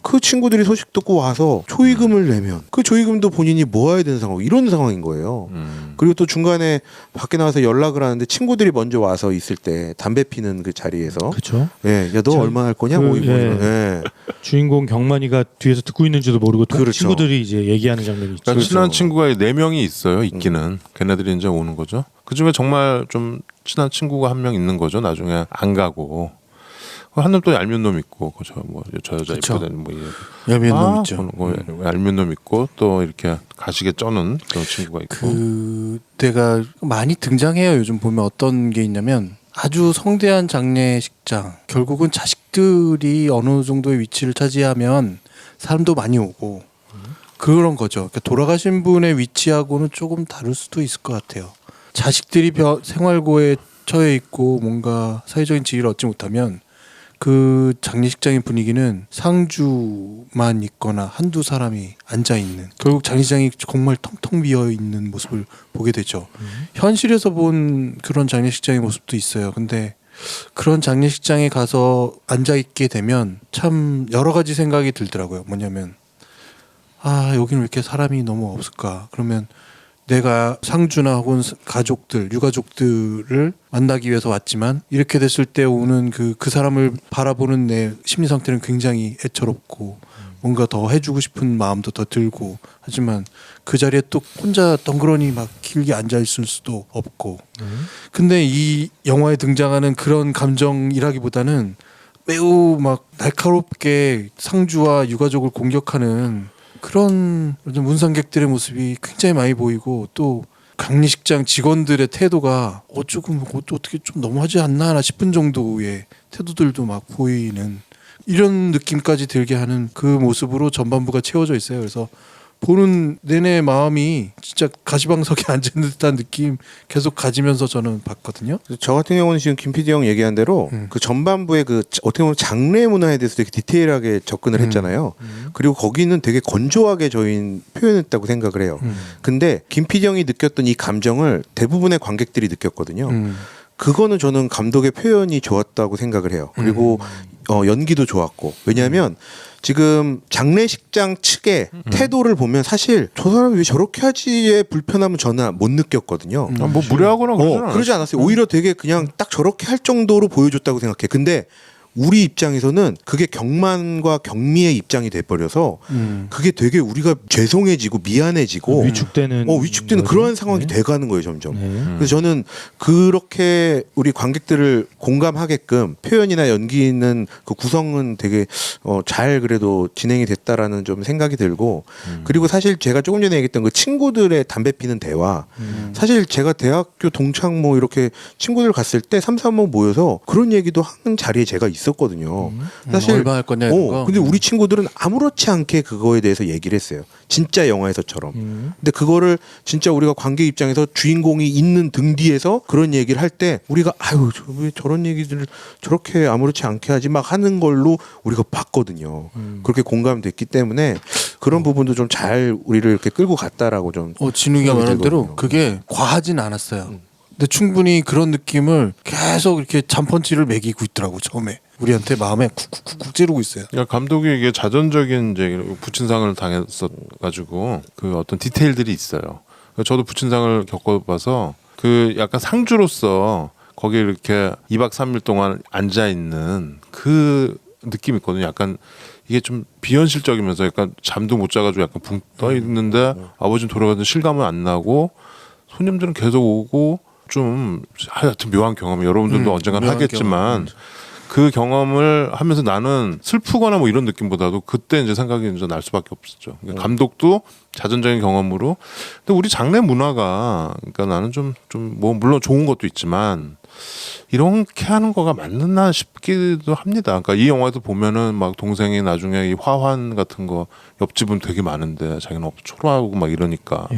그 친구들이 소식 듣고 와서 초의금을 내면 그 초의금도 본인이 모아야 되는 상황, 이런 상황인 거예요. 그리고 또 중간에 밖에 나와서 연락을 하는데 친구들이 먼저 와서 있을 때 담배 피는 그 자리에서 그렇죠. 예, 야 너 얼마 할 거냐 뭐 이런. 예. 주인공 경만이가 뒤에서 듣고 있는지도 모르고 또 그렇죠. 친구들이 이제 얘기하는 장면이 있죠. 그러니까 친한 친구가 4명이 있어요. 있기는. 걔네들이 이제 오는 거죠. 그중에 정말 좀 친한 친구가 한 명 있는 거죠. 나중에 안 가고. 한 놈 또 얄미운 놈 있고, 저 여자 그쵸. 이쁘다는 뭐 얄미운 놈 있죠. 얄미운 놈 있고 또 이렇게 가시게 쩌는 그런 친구가 있고. 그때가 많이 등장해요. 요즘 보면 어떤 게 있냐면 아주 성대한 장례식장, 결국은 자식들이 어느 정도의 위치를 차지하면 사람도 많이 오고 그런 거죠. 그러니까 돌아가신 분의 위치하고는 조금 다를 수도 있을 것 같아요. 자식들이 생활고에 처해 있고 뭔가 사회적인 지위를 얻지 못하면 그 장례식장의 분위기는 상주만 있거나 한두 사람이 앉아있는, 결국 장례식장이 정말 텅텅 비어있는 모습을 보게 되죠. 현실에서 본 그런 장례식장의 모습도 있어요. 근데 그런 장례식장에 가서 앉아있게 되면 참 여러 가지 생각이 들더라고요. 뭐냐면 여기는 왜 이렇게 사람이 너무 없을까. 그러면 내가 상주나 혹은 가족들, 유가족들을 만나기 위해서 왔지만 이렇게 됐을 때 오는 그 사람을 바라보는 내 심리 상태는 굉장히 애처롭고 뭔가 더 해주고 싶은 마음도 더 들고, 하지만 그 자리에 또 혼자 덩그러니 막 길게 앉아있을 수도 없고. 근데 이 영화에 등장하는 그런 감정이라기보다는 매우 막 날카롭게 상주와 유가족을 공격하는 그런 문상객들의 모습이 굉장히 많이 보이고, 또 장례식장 직원들의 태도가 조금 어떻게 좀 너무하지 않나 싶은 정도의 태도들도 막 보이는, 이런 느낌까지 들게 하는 그 모습으로 전반부가 채워져 있어요. 그래서 보는 내내 마음이 진짜 가시방석에 앉은 듯한 느낌 계속 가지면서 저는 봤거든요. 저 같은 경우는 지금 김 PD 형 얘기한 대로 그 전반부에 그 어떻게 보면 장례 문화에 대해서 되게 디테일하게 접근을 했잖아요. 그리고 거기는 되게 건조하게 저희는 표현했다고 생각을 해요. 근데 김 PD 형이 느꼈던 이 감정을 대부분의 관객들이 느꼈거든요. 그거는 저는 감독의 표현이 좋았다고 생각을 해요. 그리고 연기도 좋았고. 왜냐하면 지금 장례식장 측의 태도를 보면 사실 저 사람이 왜 저렇게 하지의 불편함은 저는 못 느꼈거든요. 뭐 무례하거나 그러지 않았어요. 오히려 되게 그냥 딱 저렇게 할 정도로 보여줬다고 생각해. 근데 우리 입장에서는 그게 경만과 경미의 입장이 돼버려서 그게 되게 우리가 죄송해지고 미안해지고 위축되는 위축되는 거죠. 그런 상황이 네. 돼가는 거예요 점점. 네. 그래서 저는 그렇게 우리 관객들을 공감하게끔 표현이나 연기는 그 구성은 되게 잘 그래도 진행이 됐다라는 좀 생각이 들고 그리고 사실 제가 조금 전에 얘기했던 그 친구들의 담배 피는 대화 사실 제가 대학교 동창 뭐 이렇게 친구들 갔을 때 3-4모 모여서 그런 얘기도 하는 자리에 제가 있었거든요. 사실 얼마 할 거냐 이런 거. 근데 우리 친구들은 아무렇지 않게 그거에 대해서 얘기를 했어요. 진짜 영화에서처럼. 근데 그거를 진짜 우리가 관객 입장에서 주인공이 있는 등 뒤에서 그런 얘기를 할 때 우리가 아유 왜 저런 얘기들을 저렇게 아무렇지 않게 하지 막 하는 걸로 우리가 봤거든요. 그렇게 공감됐기 때문에 그런 부분도 좀 잘 우리를 이렇게 끌고 갔다라고 좀. 진욱이가 생각이 말한 대로 들거든요. 그게 과하진 않았어요. 근데 충분히 그런 느낌을 계속 이렇게 잔펀치를 매기고 있더라고 처음에. 우리한테 마음에 쿡쿡쿡 찌르고 있어요. 그러니까 감독이 이게 자전적인 이제 부친상을 당했어 가지고 그 어떤 디테일들이 있어요. 저도 부친상을 겪어봐서 그 약간 상주로서 거기에 이렇게 2박 3일 동안 앉아 있는 그 느낌이 있거든요. 약간 이게 좀 비현실적이면서 약간 잠도 못 자가지고 약간 붕 떠 있는데 아버지는 돌아가서 실감은 안 나고 손님들은 계속 오고 좀 하여튼 묘한 경험 여러분들도 언젠간 묘한 하겠지만 그 경험을 하면서 나는 슬프거나 뭐 이런 느낌보다도 그때 이제 생각이 이제 날 수밖에 없었죠. 그러니까 감독도 자전적인 경험으로. 근데 우리 장례 문화가 그러니까 나는 좀 뭐 물론 좋은 것도 있지만 이렇게 하는 거가 맞나 싶기도 합니다. 그러니까 이 영화에도 보면은 막 동생이 나중에 이 화환 같은 거 옆집은 되게 많은데 자기는 초라하고 막 이러니까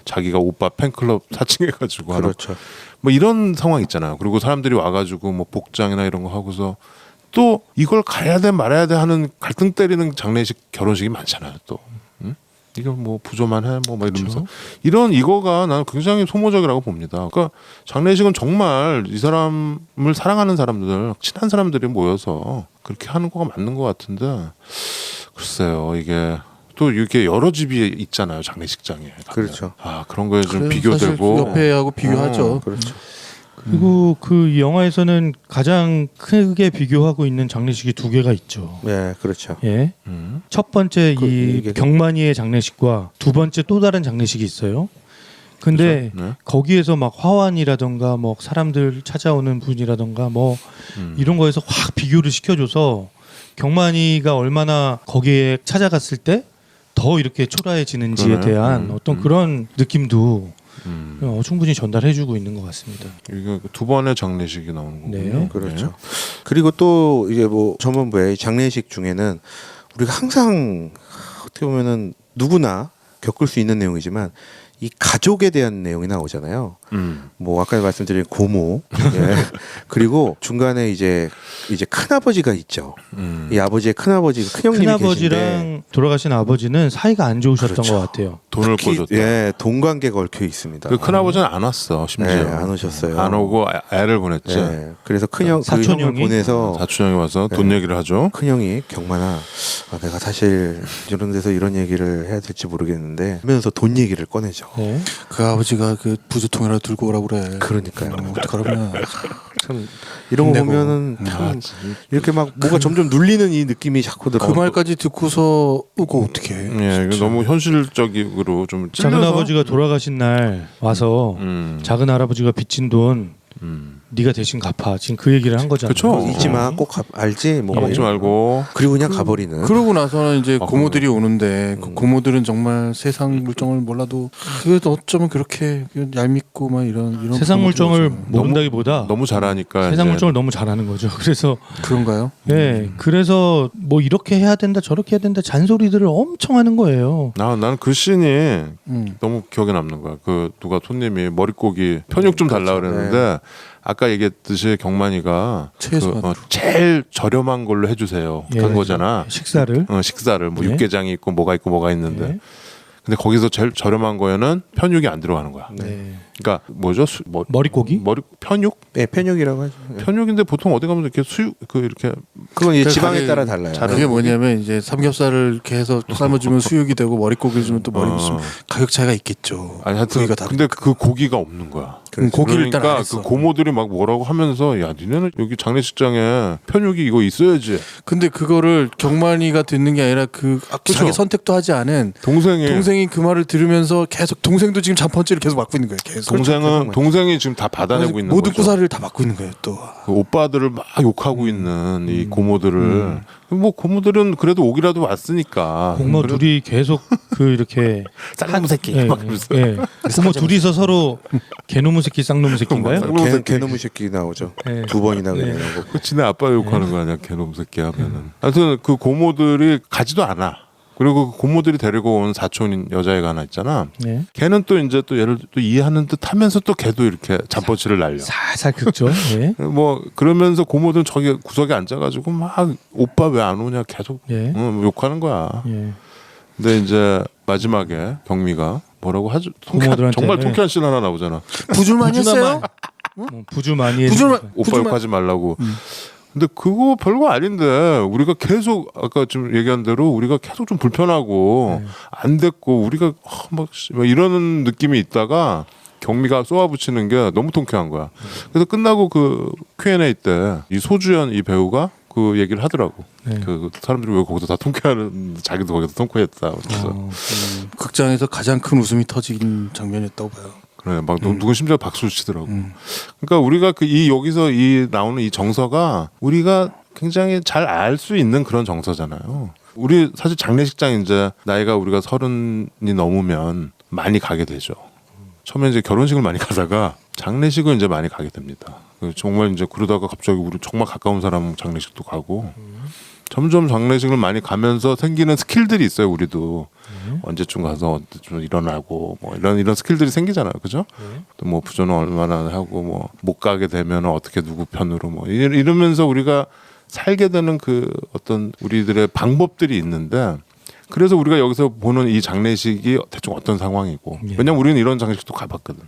자기가 오빠 팬클럽 사칭해가지고 하는 그렇죠. 뭐 이런 상황 있잖아요. 그리고 사람들이 와가지고 뭐 복장이나 이런 거 하고서 또 이걸 가야 돼 말아야 돼 하는 갈등 때리는 장례식 결혼식이 많잖아요. 또 이거 뭐 부조만 해 뭐 이러면서 이거가 나는 굉장히 소모적이라고 봅니다. 그러니까 장례식은 정말 이 사람을 사랑하는 사람들 친한 사람들이 모여서 그렇게 하는 거가 맞는 것 같은데 글쎄요 이게 또 이렇게 여러 집이 있잖아요 장례식장에 가면. 그렇죠. 그런 거에 좀 그래요. 비교되고 사실 옆에하고 비교하죠. 그렇죠. 그리고 그 영화에서는 가장 크게 비교하고 있는 장례식이 두 개가 있죠. 네, 그렇죠. 예. 첫 번째 이 이게 경만이의 장례식과 두 번째 또 다른 장례식이 있어요. 근데 그렇죠. 네. 거기에서 막 화환이라던가 뭐 사람들 찾아오는 분이라던가 뭐 이런 거에서 확 비교를 시켜줘서 경만이가 얼마나 거기에 찾아갔을 때 더 이렇게 초라해지는지에 그러네. 대한 어떤 그런 느낌도 충분히 전달해주고 있는 것 같습니다. 이게 두 번의 장례식이 나오는 거군요. 네. 그렇죠. 그리고 또 이제 뭐 전문부의 장례식 중에는 우리가 항상 어떻게 보면은 누구나 겪을 수 있는 내용이지만 이 가족에 대한 내용이 나오잖아요. 뭐 아까 말씀드린 고모, 예. 그리고 중간에 이제 큰아버지가 있죠. 이 아버지의 큰아버지가 큰형님이 큰아버지랑 계신데 돌아가신 아버지는 사이가 안 좋으셨던 그렇죠. 것 같아요. 돈을 특히, 꿔줬다. 예, 돈 관계가 얽혀 있습니다. 그 큰아버지는 안 왔어 심지어. 네, 안 오셨어요. 안 오고 애를 보냈지. 예, 그래서 큰형 사촌 그 형을 형이? 보내서 사촌형이 와서 돈 얘기를 하죠. 큰형이 경만아, 내가 사실 이런 데서 이런 얘기를 해야 될지 모르겠는데 하면서 돈 얘기를 꺼내죠. 네. 그 아버지가 그 부주통이라도 들고 오라고 그래. 그러니까요. 어떡하라면. 참 이런 거 내고. 보면은 참 이렇게 막 뭐가 점점 눌리는 이 느낌이 자꾸 들어. 그 말까지 듣고서 그거 어떻게? 예, 이거 너무 현실적으로 좀 찔려서. 작은 아버지가 돌아가신 날 와서 작은 할아버지가 빚진 돈 네가 대신 갚아. 지금 그 얘기를 한 거잖아요. 그쵸. 잊지 마, 꼭 알지. 뭐 까먹지 말고. 그리고 그냥 가버리는. 그러고 나서는 이제 고모들이 오는데 음. 그 고모들은 정말 세상 물정을 몰라도 그래도 어쩌면 그렇게 얄밉고 막 이런 세상 물정을 고모들이죠. 모른다기보다 너무 잘하니까. 세상 이제 물정을 너무 잘하는 거죠. 그래서 그런가요? 네, 그래서 뭐 이렇게 해야 된다, 저렇게 해야 된다 잔소리들을 엄청 하는 거예요. 나는 그 씬이 너무 기억에 남는 거야. 그 누가 손님이 머릿고기 편육 좀 달라 그렇죠. 그랬는데 아까 얘기했듯이 경만이가 최소한으로. 제일 저렴한 걸로 해주세요. 예. 한 거잖아. 식사를. 식사를 뭐 네. 육개장이 있고 뭐가 있는데 네. 근데 거기서 제일 저렴한 거에는 편육이 안 들어가는 거야. 네. 그러니까 뭐죠? 머릿고기? 편육? 네, 편육이라고 하죠. 네. 편육인데 보통 어디 가면 이렇게 수육 이렇게 그건 이제 그 지방에 가게- 따라 달라요. 그게 뭐냐면 이제 삼겹살을 이렇게 해서 삶아주면 수육이 되고 머릿고기를 주면 또 머릿고기 주면 가격 차이가 있겠죠. 아니 하여튼 부위가 근데 그 고기가 없는 거야. 고기를 일단 안 그러니까 했어. 그 고모들이 막 뭐라고 하면서 야 니네는 여기 장례식장에 편육이 이거 있어야지. 근데 그거를 경만이가 듣는 게 아니라 자기 선택도 하지 않은 동생이 그 말을 들으면서 계속 동생도 지금 잔펀치를 계속 맞고 있는 거예요. 계속 동생이 지금 다 받아내고 있는 모든 거죠. 구사를 다 맞고 있는 거예요. 또 그 오빠들을 막 욕하고 있는 이 고모들을 뭐 고모들은 그래도 오기라도 왔으니까 고모 둘이 계속 그 이렇게 쌍놈 새끼 예, 막 이러면서. 예. 고모 둘이서 서로 개놈의 새끼 쌍놈의 새끼인가요? 개놈의 새끼 나오죠. 네. 2번이나 네. 그냥 나오고. 그 지네 아빠 욕하는 거 아니야 개놈 새끼 하면은. 하여튼 그 고모들이 가지도 않아. 그리고 그 고모들이 데리고 온 사촌인 여자애가 하나 있잖아. 네. 걔는 또 이제 또 얘를 또 이해하는 듯 하면서 또 걔도 이렇게 잔펀치를 날려. 살살 긁죠. 예. 뭐 그러면서 고모들은 저기 구석에 앉아가지고 막 오빠 왜 안 오냐 계속 예. 욕하는 거야. 예. 근데 이제 마지막에 경미가 뭐라고 하죠? 고모들한테는 정말 통쾌한 씬 하나 나오잖아. 부줄 많이 했어요? 부주 많이 오빠 욕하지 말라고. 근데 그거 별거 아닌데 우리가 계속 아까 좀 얘기한 대로 우리가 계속 좀 불편하고 안 됐고 우리가 막 이러는 느낌이 있다가 경미가 쏘아붙이는 게 너무 통쾌한 거야. 그래서 끝나고 그 Q&A 때 이 소주연 이 배우가 그 얘기를 하더라고. 네. 그 사람들이 왜 거기서 다 통쾌하는 자기도 거기서 통쾌했다. 그래서 극장에서 가장 큰 웃음이 터진 장면이었다고 봐요. 그래 막 누군 심지어 박수 치더라고. 그러니까 우리가 여기서 나오는 이 정서가 우리가 굉장히 잘 알 수 있는 그런 정서잖아요. 우리 사실 장례식장 이제 나이가 우리가 30이 넘으면 많이 가게 되죠. 처음에 이제 결혼식을 많이 가다가 장례식을 이제 많이 가게 됩니다. 정말 이제 그러다가 갑자기 우리 정말 가까운 사람 장례식도 가고 점점 장례식을 많이 가면서 생기는 스킬들이 있어요. 우리도 언제쯤 가서 언제쯤 일어나고 뭐 이런 스킬들이 생기잖아요. 그죠? 또 뭐 부조는 얼마나 하고 뭐 못 가게 되면 어떻게 누구 편으로 뭐 이러면서 우리가 살게 되는 그 어떤 우리들의 방법들이 있는데 그래서 우리가 여기서 보는 이 장례식이 대충 어떤 상황이고 왜냐면 우리는 이런 장례식도 가봤거든.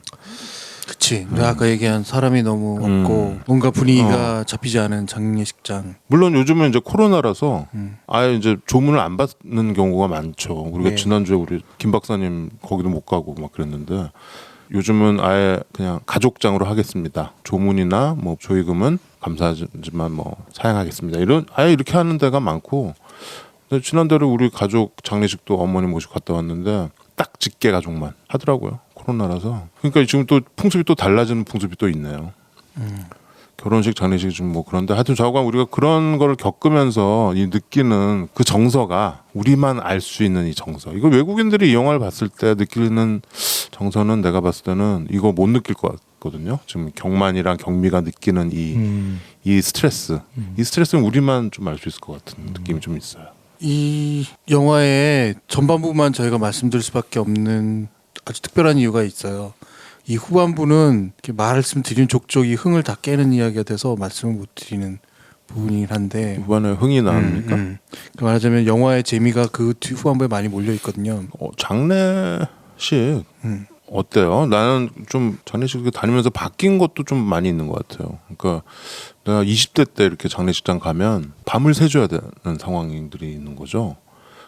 그치. 내가 아까 얘기한 사람이 너무 없고 뭔가 분위기가 잡히지 않은 장례식장. 물론 요즘은 이제 코로나라서 아예 이제 조문을 안 받는 경우가 많죠. 우리가 네. 지난주에 우리 김 박사님 거기도 못 가고 막 그랬는데 요즘은 아예 그냥 가족장으로 하겠습니다. 조문이나 뭐 조의금은 감사하지만 뭐 사양하겠습니다. 아예 이렇게 하는 데가 많고 지난달에 우리 가족 장례식도 어머니 모시고 갔다 왔는데 딱 직계 가족만 하더라고요. 코로나라서. 그러니까 지금 또 풍습이 또 달라지는 풍습이 또 있네요. 결혼식, 장례식 좀 뭐 그런데 하여튼 좌우간 우리가 그런 거를 겪으면서 이 느끼는 그 정서가 우리만 알 수 있는 이 정서. 이거 외국인들이 이 영화를 봤을 때 느끼는 정서는 내가 봤을 때는 이거 못 느낄 것 같거든요. 지금 경만이랑 경미가 느끼는 이 스트레스. 이 스트레스는 우리만 좀 알 수 있을 것 같은 느낌이 좀 있어요. 이 영화의 전반부만 저희가 말씀드릴 수밖에 없는 아주 특별한 이유가 있어요. 이 후반부는 이렇게 말씀드린 족족이 흥을 다 깨는 이야기가 돼서 말씀을 못 드리는 부분이긴 한데 후반에 흥이 나옵니까? 그 말하자면 영화의 재미가 그 뒤 후반부에 많이 몰려 있거든요. 장례식 어때요? 나는 좀 장례식 다니면서 바뀐 것도 좀 많이 있는 것 같아요. 그러니까 내가 20대 때 이렇게 장례식장 가면 밤을 새줘야 되는 상황들이 있는 거죠.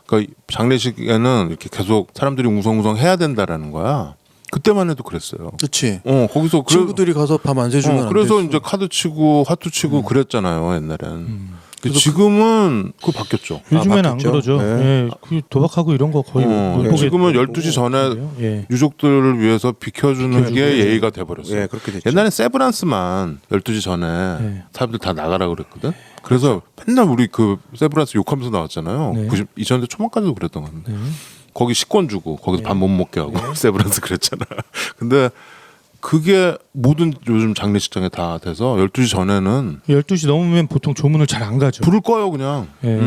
그러니까 장례식에는 이렇게 계속 사람들이 웅성웅성 해야 된다라는 거야. 그때만 해도 그랬어요. 그렇지. 거기서 친구들이 가서 밤 안 새주면 안 그래서 됐어. 이제 카드 치고 화투 치고 그랬잖아요 옛날엔. 근데 지금은 그거 바뀌었죠. 요즘에는 안 바뀌었죠. 그러죠. 네. 예, 그 도박하고 이런 거 거의 못 보게 지금은 되고. 12시 전에 예. 유족들을 위해서 비켜주는 게 예의가 돼버렸어요. 예, 그렇게 됐죠. 옛날에 세브란스만 12시 전에 네. 사람들 다 나가라 그랬거든. 그래서 맨날 우리 그 세브란스 욕하면서 나왔잖아요. 네. 2000년대 초반까지도 그랬던 것 같은데. 거기 식권 주고 거기서 밥 못 먹게 하고 세브란스 그랬잖아. 근데 그게 모든 요즘 장례식장에 다 돼서 12시 전에는 12시 넘으면 보통 조문을 잘 안 가죠. 불을 꺼요 그냥. 예.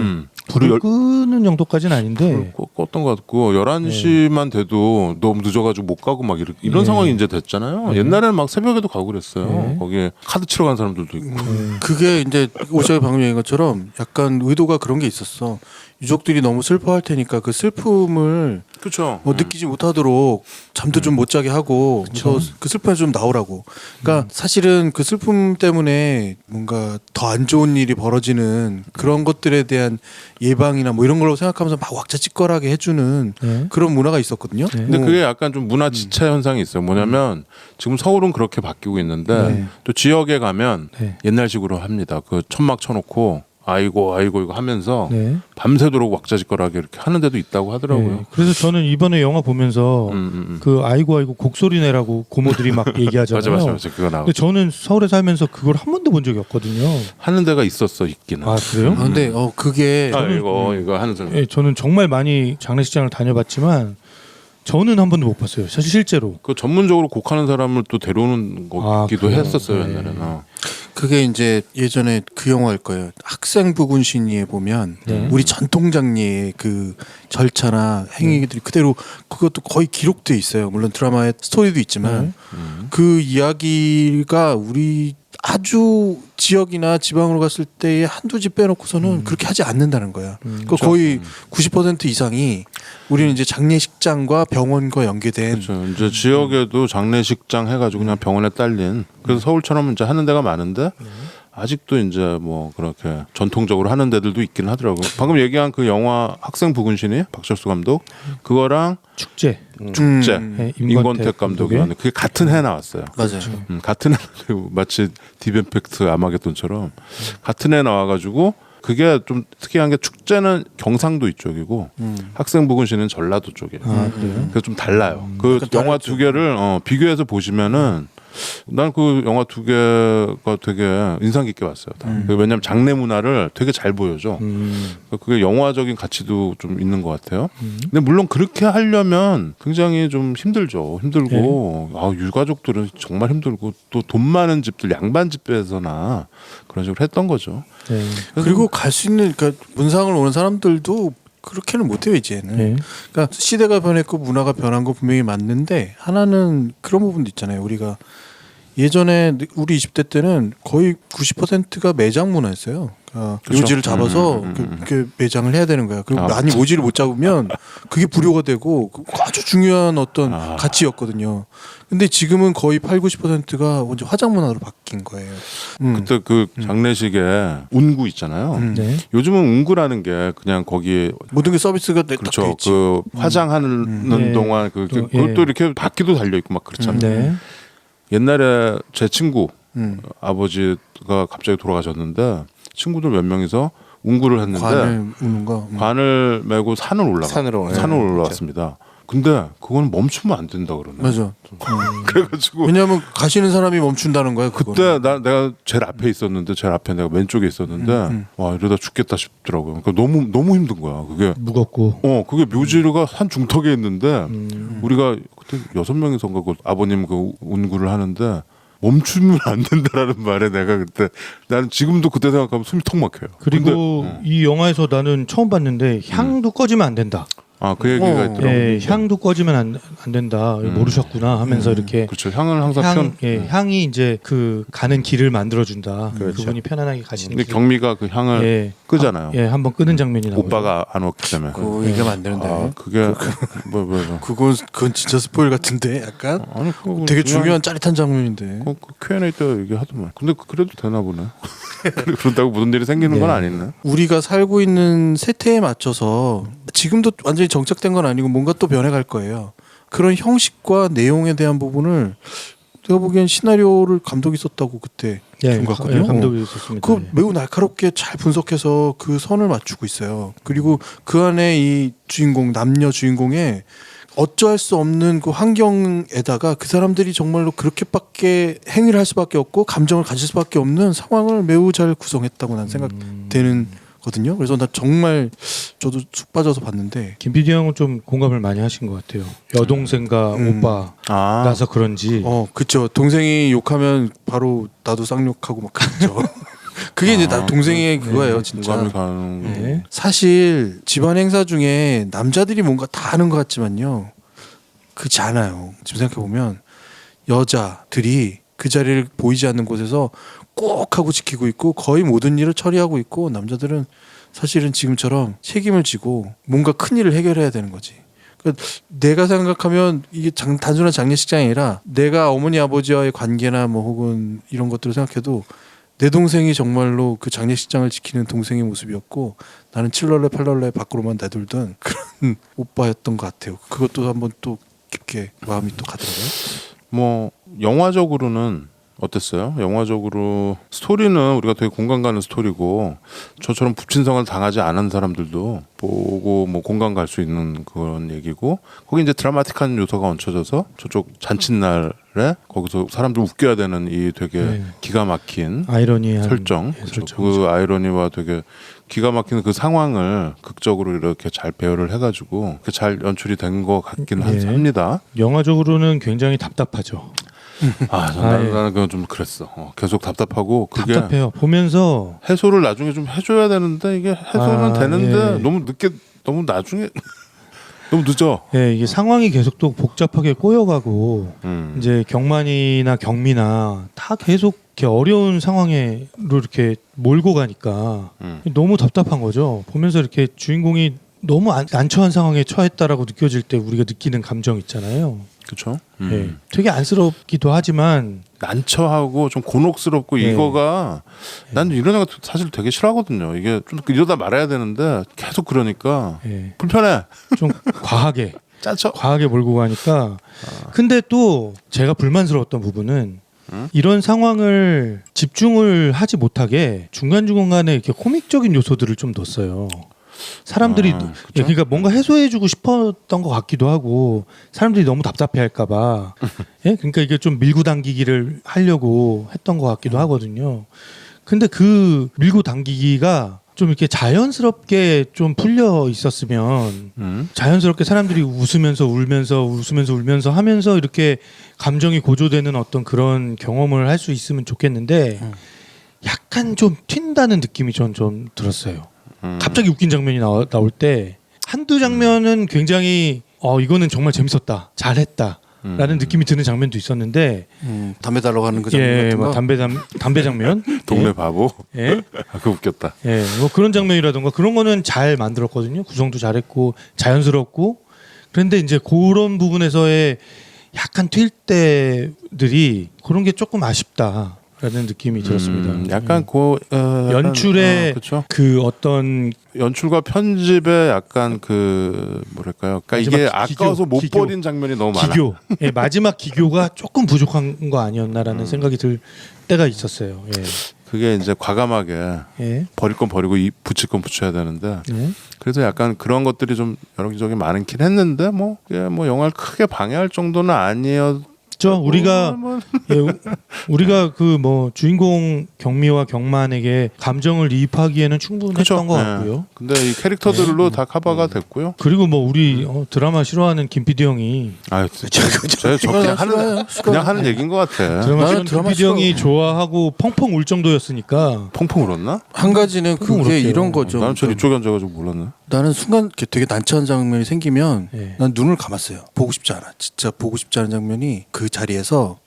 불을 불을 끄는 정도까지는 아닌데 껐던 것 같고 11시만 돼도 너무 늦어가지고 못 가고 막 이런 상황이 이제 됐잖아요. 옛날에는 막 새벽에도 가고 그랬어요. 거기에 카드 치러 간 사람들도 있고. 그게 이제 오셔가 방금 얘기한 것처럼 약간 의도가 그런 게 있었어. 유족들이 너무 슬퍼할 테니까 그 슬픔을 그렇죠. 느끼지 못하도록 잠도 좀 못 자게 하고 그래서 그 슬픔에서 좀 나오라고. 그러니까 사실은 그 슬픔 때문에 뭔가 더 안 좋은 일이 벌어지는 그런 것들에 대한 예방이나 뭐 이런 걸로 생각하면서 막 왁자지껄하게 해주는 네. 그런 문화가 있었거든요. 근데 그게 약간 좀 문화 지체 현상이 있어요. 뭐냐면 지금 서울은 그렇게 바뀌고 있는데 네. 또 지역에 가면 네. 옛날식으로 합니다. 그 천막 쳐놓고 아이고 이거 하면서 네. 밤새도록 왁자지껄하게 이렇게 하는 데도 있다고 하더라고요. 네. 그래서 저는 이번에 영화 보면서 그 아이고 곡소리 내라고 고모들이 막 얘기하잖아요. 맞아 그거 나오고 근데 저는 서울에 살면서 그걸 한 번도 본 적이 없거든요. 하는 데가 있기는. 아 그래요? 근데 그게 이거 하는 사람. 예, 저는 정말 많이 장례식장을 다녀봤지만 저는 한 번도 못 봤어요. 사실 실제로. 그 전문적으로 곡하는 사람을 또 데려오는 거기도 그래요? 했었어요 네. 옛날에는. 그게 이제 예전에 그 영화일 거예요. 학생 부군 신의에 보면 네. 우리 전통 장례의 그 절차나 행위들이 그대로 그것도 거의 기록돼 있어요. 물론 드라마의 스토리도 있지만 그 이야기가 우리 아주 지역이나 지방으로 갔을 때의 한두 집 빼놓고서는 그렇게 하지 않는다는 거야. 그 거의 90% 이상이 우리는 이제 장례식장과 병원과 연계된 그렇죠. 이제 지역에도 장례식장 해가지고 그냥 병원에 딸린. 그래서 서울처럼 이제 하는 데가 많은데 아직도 이제 뭐 그렇게 전통적으로 하는 데들도 있긴 하더라고요. 방금 얘기한 그 영화 학생 부군신이 박철수 감독 그거랑 축제. 네, 임권택 감독이 하는 그게 같은 해 나왔어요. 맞아요. 같은 해 마치 디벤팩트 아마겟돈처럼 같은 해 나와가지고 그게 좀 특이한 게 축제는 경상도 이쪽이고 학생 부군신은 전라도 쪽이에요. 아 그래요? 그래서 좀 달라요. 그 영화 두 개를 비교해서 보시면은 난 그 영화 두 개가 되게 인상 깊게 봤어요. 왜냐하면 장례 문화를 되게 잘 보여줘. 그게 영화적인 가치도 좀 있는 것 같아요. 근데 물론 그렇게 하려면 굉장히 좀 힘들죠. 힘들고 유가족들은 정말 힘들고 또 돈 많은 집들 양반 집에서나 그런 식으로 했던 거죠. 네. 그리고 갈 수 있는 그러니까 문상을 오는 사람들도 그렇게는 못해요 이제는. 네. 그러니까 시대가 변했고 문화가 변한 거 분명히 맞는데 하나는 그런 부분도 있잖아요. 우리가 예전에 우리 20대 때는 거의 90%가 매장 문화였어요. 그러니까 그렇죠. 묘지를 잡아서 그 매장을 해야 되는 거야. 그리고 많이 묘지를 못 잡으면 그게 불효가 되고 아주 중요한 어떤 가치였거든요. 근데 지금은 거의 80-90%가 먼저 화장 문화로 바뀐 거예요. 그때 그 장례식에 운구 있잖아요. 네. 요즘은 운구라는 게 그냥 거기에 모든 게 서비스가 딱 돼 그렇죠. 있지. 그 화장하는 네. 동안 그것도 이렇게 바퀴도 달려 있고 막 그렇잖아요. 네. 옛날에 제 친구 아버지가 갑자기 돌아가셨는데 친구들 몇 명이서 운구를 했는데 관을 우는 거. 관을 메고 산을 산으로, 예. 올라왔습니다. 근데 그건 멈추면 안 된다 그러네. 맞아. 그래가지고 왜냐하면 가시는 사람이 멈춘다는 거야. 그때 내가 제일 앞에 있었는데 제일 앞에 내가 왼쪽에 있었는데 와 이러다 죽겠다 싶더라고요. 그러니까 너무 힘든 거야. 그게 무겁고. 그게 묘지가 산 중턱에 있는데 우리가 그때 6명이서인가 그 아버님 그 운구를 하는데 멈추면 안 된다라는 말에 내가 그때 나는 지금도 그때 생각하면 숨이 턱 막혀요. 그리고 이 영화에서 나는 처음 봤는데 향도 꺼지면 안 된다. 그 얘기가 있더라고요. 예, 향도 꺼지면 안 된다. 모르셨구나 하면서 이렇게 그렇죠. 향을 항상 향이 이제 그 가는 길을 만들어준다. 그렇죠. 그분이 편안하게 가시는 근데 길. 경미가 그 향을 끄잖아요. 한번 끄는 장면이 나와요. 오빠가 안 왔기 때문에. 그거 얘기하면 안 되는데. 그게 그건 진짜 스포일 같은데 약간 아니 그거 되게 그냥 중요한 짜릿한 장면인데. 그 Q&A 때 얘기하더만. 근데 그래도 되나 보네. 그런다고 무슨 일이 생기는 건 아니네. 우리가 살고 있는 세태에 맞춰서 지금도 완전히 정착된 건 아니고 뭔가 또 변해갈 거예요. 그런 형식과 내용에 대한 부분을 제가 보기엔 시나리오를 감독이 썼다고 그때 준 것 같거든요. 감독이 있었습니다. 그 매우 날카롭게 잘 분석해서 그 선을 맞추고 있어요. 그리고 그 안에 이 주인공 남녀 주인공의 어쩌할 수 없는 그 환경에다가 그 사람들이 정말로 그렇게밖에 행위를 할 수밖에 없고 감정을 가질 수밖에 없는 상황을 매우 잘 구성했다고 난 생각되는 거든요. 그래서 나 정말 저도 쑥 빠져서 봤는데 김 PD 형은 좀 공감을 많이 하신 것 같아요. 여동생과 오빠라서 그런지. 그쵸. 동생이 욕하면 바로 나도 쌍욕하고 막 그랬죠. 그게 이제 나 동생의 그거예요, 진짜. 공감이 가는 거. 네. 사실 집안 행사 중에 남자들이 뭔가 다 하는 것 같지만요, 그렇지 않아요. 지금 생각해 보면 여자들이 그 자리를 보이지 않는 곳에서 꼭 하고 지키고 있고 거의 모든 일을 처리하고 있고 남자들은 사실은 지금처럼 책임을 지고 뭔가 큰 일을 해결해야 되는 거지. 그러니까 내가 생각하면 이게 단순한 장례식장이 아니라 내가 어머니 아버지와의 관계나 뭐 혹은 이런 것들을 생각해도 내 동생이 정말로 그 장례식장을 지키는 동생의 모습이었고 나는 7널레 8널레 밖으로만 내돌던 그런 오빠였던 것 같아요. 그것도 한번 또 깊게 마음이 또 가더라고요. 뭐 영화적으로는 어땠어요? 영화적으로 스토리는 우리가 되게 공감 가는 스토리고 저처럼 부친성을 당하지 않은 사람들도 보고 뭐 공감 갈 수 있는 그런 얘기고 거기 이제 드라마틱한 요소가 얹혀져서 저쪽 잔칫날에 거기서 사람들 웃겨야 되는 이 되게 기가 막힌 아이러니한 설정, 그 아이러니와 되게 기가 막히는 그 상황을 극적으로 이렇게 잘 배열을 해가지고 잘 연출이 된 것 같긴 합니다. 영화적으로는 굉장히 답답하죠. 나는 그건 좀 그랬어. 계속 답답하고 그게 답답해요. 보면서 해소를 나중에 좀 해줘야 되는데 이게 해소는 되는데 너무 늦게 너무 나중에 너무 늦어. 예, 이게 상황이 계속 또 복잡하게 꼬여가고 이제 경만이나 경미나 다 계속 이렇게 어려운 상황으로 이렇게 몰고 가니까 너무 답답한 거죠. 보면서 이렇게 주인공이 너무 난처한 상황에 처했다라고 느껴질 때 우리가 느끼는 감정 있잖아요. 그렇죠. 예, 되게 안쓰럽기도 하지만 난처하고 좀 곤혹스럽고 이거가 난 이런 거 사실 되게 싫어하거든요. 이게 좀 이러다 말아야 되는데 계속 그러니까 불편해. 좀 과하게 짜쳐. 과하게 몰고 가니까. 근데 또 제가 불만스러웠던 부분은 이런 상황을 집중을 하지 못하게 중간중간에 이렇게 코믹적인 요소들을 좀 넣었어요. 사람들이 그러니까 뭔가 해소해주고 싶었던 것 같기도 하고 사람들이 너무 답답해할까봐 그러니까 이게 좀 밀고 당기기를 하려고 했던 것 같기도 하거든요. 근데 그 밀고 당기기가 좀 이렇게 자연스럽게 좀 풀려 있었으면 자연스럽게 사람들이 웃으면서 울면서 하면서 이렇게 감정이 고조되는 어떤 그런 경험을 할 수 있으면 좋겠는데 약간 좀 튄다는 느낌이 전 좀 들었어요. 갑자기 웃긴 장면이 나올 때 한두 장면은 굉장히 이거는 정말 재밌었다, 잘했다 라는 느낌이 드는 장면도 있었는데 담배 달러 가는 그 장면 같은 거? 담배 장면 동네 바보. 예, 그거 웃겼다. 예, 뭐 그런 장면이라던가 그런 거는 잘 만들었거든요. 구성도 잘했고 자연스럽고. 그런데 이제 그런 부분에서의 약간 튈 때들이 그런 게 조금 아쉽다. 라는 느낌이 들었습니다. 약간 연출의 그 어떤 연출과 편집에 약간 그 뭐랄까요? 그러니까 이게 아까워서 못 버린 장면이 너무 많아. 예, 마지막 기교가 조금 부족한 거 아니었나라는 생각이 들 때가 있었어요. 예. 그게 이제 과감하게 버릴 건 버리고 붙일 건 붙여야 되는데 그래서 약간 그런 것들이 좀 여기저기 많긴 했는데 뭐 영화를 크게 방해할 정도는 아니었. 우리가 그 뭐 주인공 경미와 경만에게 감정을 이입하기에는 충분했던 것 같고요. 근데 이 캐릭터들로 다 커버가 됐고요. 그리고 뭐 우리 드라마 싫어하는 김 PD 형이 그냥 하는 얘기인 것 같아. 드라마 김 PD 형이 좋아하고 펑펑 울 정도였으니까. 펑펑 울었나? 한 가지는 그게 이런 거죠. 나는 저 이쪽에 앉아가지고 몰랐네. 나는 순간 되게 난처한 장면이 생기면 난 눈을 감았어요. 보고 싶지 않아. 진짜 보고 싶지 않은 장면이 그 자리에서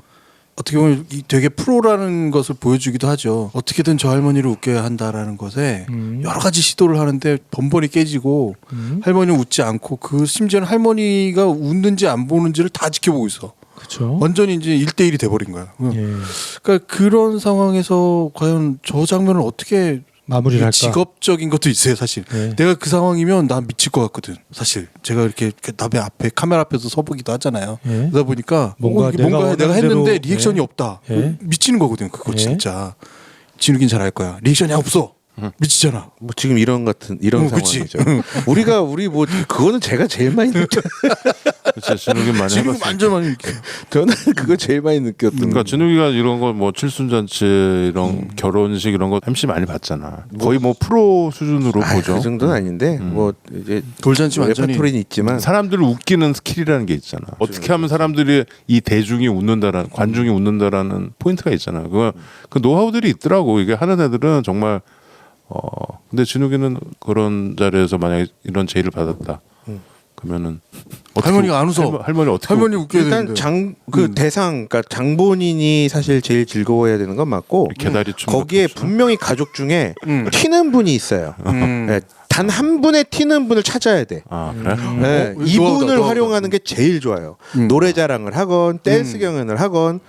어떻게 보면 되게 프로라는 것을 보여주기도 하죠. 어떻게든 저 할머니를 웃겨야 한다라는 것에 여러 가지 시도를 하는데 번번이 깨지고 할머니는 웃지 않고 그 심지어는 할머니가 웃는지 안 보는지를 다 지켜보고 있어. 그렇죠. 완전히 이제 1대1이 돼버린 거야. 그러니까 그런 상황에서 과연 저 장면을 어떻게 마무리를 할까? 직업적인 것도 있어요, 사실. 내가 그 상황이면 난 미칠 것 같거든. 사실 제가 이렇게 남의 앞에 카메라 앞에서 서보기도 하잖아요. 그러다 보니까 뭔가 내가 했는데 리액션이 없다. 미치는 거거든. 그거 진짜. 진욱이는 잘 알 거야. 리액션이 없어. 미치잖아. 뭐 지금 이런 상황이죠. 우리 뭐 그거는 제가 제일 많이 느껴. 진짜 진욱이 많이 진욱이 해봤어. 완전 많이 느껴. 저는 그거 제일 많이 느꼈던. 그러니까 진욱이가 이런 거 뭐 칠순잔치 이런 결혼식 이런 거 MC 많이 봤잖아. 거의 뭐 프로 수준으로 보죠. 그 정도는 아닌데 뭐 이제 돌잔치 완전히 레퍼토리는 있지만 사람들을 웃기는 스킬이라는 게 있잖아. 어떻게 하면 사람들이 이 대중이 웃는다라는 관중이 웃는다라는 포인트가 있잖아. 그 노하우들이 있더라고. 이게 하는 애들은 정말. 근데 진욱이는 그런 자리에서 만약에 이런 제의를 받았다. 그러면은 할머니가 안 웃어. 할머니 어떻게 할머니 웃겨야 일단 되는데. 대상, 그러니까 장본인이 사실 제일 즐거워야 되는 건 맞고 개다리 춤 거기에 같은 거? 분명히 가족 중에 튀는 분이 있어요. 음. 네, 단 한 분의 튀는 분을 찾아야 돼. 아 그래? 네, 이분을 노하우다. 활용하는 게 제일 좋아요. 노래 자랑을 하건 댄스 경연을 하건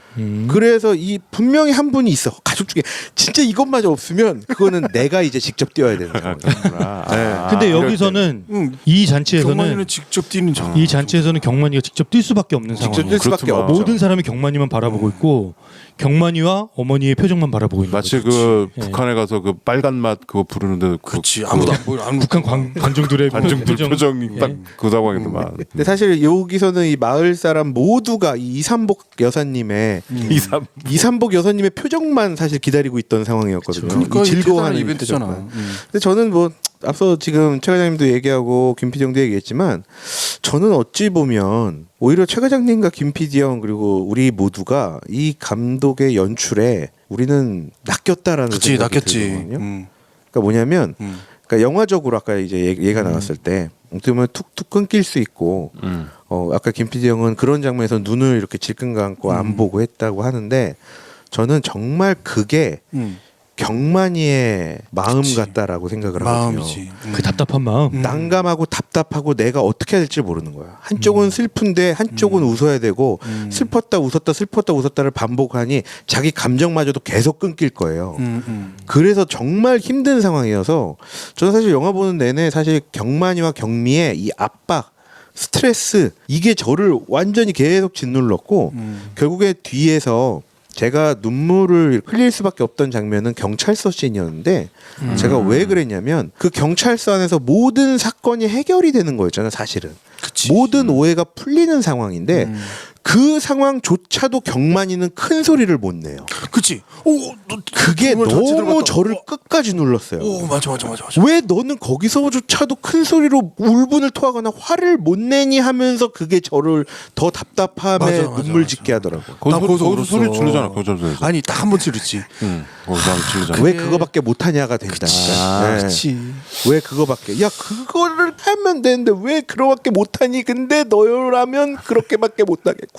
그래서 이 분명히 한 분이 있어. 가족 중에 진짜 이것마저 없으면 그거는 내가 이제 직접 뛰어야 되는 상황이야. 네. 근데 이럴 여기서는 응. 이 잔치에서는 경만이는 직접 뛰는 장. 이 잔치에서는 경만이가 직접 뛸 수밖에 없는 직접 상황이에요. 뛸 수밖에 그렇구만. 없죠. 모든 사람이 경만이만 바라보고 있고 경만이와 어머니의 표정만 바라보고 있는 마치 거죠. 그 예. 북한에 가서 그 빨간 맛 그거 부르는데 그렇지. 아무도 안 보여. 안 북한 관중들의 관중들 표정이 예. 딱 그 상황이더만. 근데 사실 여기서는 이 마을 사람 모두가 이 이삼복 여사님의 이삼복 여사님의 표정만 사실 기다리고 있던 상황이었거든요. 그러니까 이 즐거워하는 즐거워하는 이벤트잖아. 표정만. 근데 저는 뭐 앞서 지금 최 과장님도 얘기하고 김 PD형도 얘기했지만 저는 어찌 보면 오히려 최 과장님과 김 PD형 그리고 우리 모두가 이 감독의 연출에 우리는 낚였다라는 그치, 생각이 낚였지. 들거든요. 그러니까 뭐냐면 그러니까 영화적으로 아까 이제 얘가 나왔을 때 어떻게 보면 툭툭 끊길 수 있고 아까 김 PD형은 그런 장면에서 눈을 이렇게 질끈 감고 안 보고 했다고 하는데 저는 정말 그게 경만이의 마음 그치. 같다라고 생각을 하거든요. 마음이지. 그 답답한 마음. 난감하고 답답하고 내가 어떻게 해야 될지 모르는 거야. 한쪽은 슬픈데 한쪽은 웃어야 되고 슬펐다 웃었다 슬펐다 웃었다를 반복하니 자기 감정마저도 계속 끊길 거예요. 그래서 정말 힘든 상황이어서 저는 사실 영화 보는 내내 사실 경만이와 경미의 이 압박 스트레스 이게 저를 완전히 계속 짓눌렀고 결국에 뒤에서 제가 눈물을 흘릴 수밖에 없던 장면은 경찰서 씬이었는데 제가 왜 그랬냐면 그 경찰서 안에서 모든 사건이 해결이 되는 거였잖아요 사실은. 모든 오해가 풀리는 상황인데 그 상황조차도 경만이는 큰 소리를 못 내요. 그치. 오, 그게 너무 저를 끝까지 눌렀어요. 오, 맞아. 왜 너는 거기서조차도 큰 소리로 울분을 토하거나 화를 못 내니 하면서 그게 저를 더 답답함에 맞아, 눈물 짓게 하더라고요. 거기서 소리 지르잖아 경찰서에서. 아니, 딱 한 번 지르지. 거기서 안 지르잖아. 왜 그거밖에 못하냐가 된다. 네. 그치. 왜 그거밖에? 야 그거를 하면 되는데 왜 그거밖에 못하니? 근데 너라면 그렇게밖에 못하겠구나.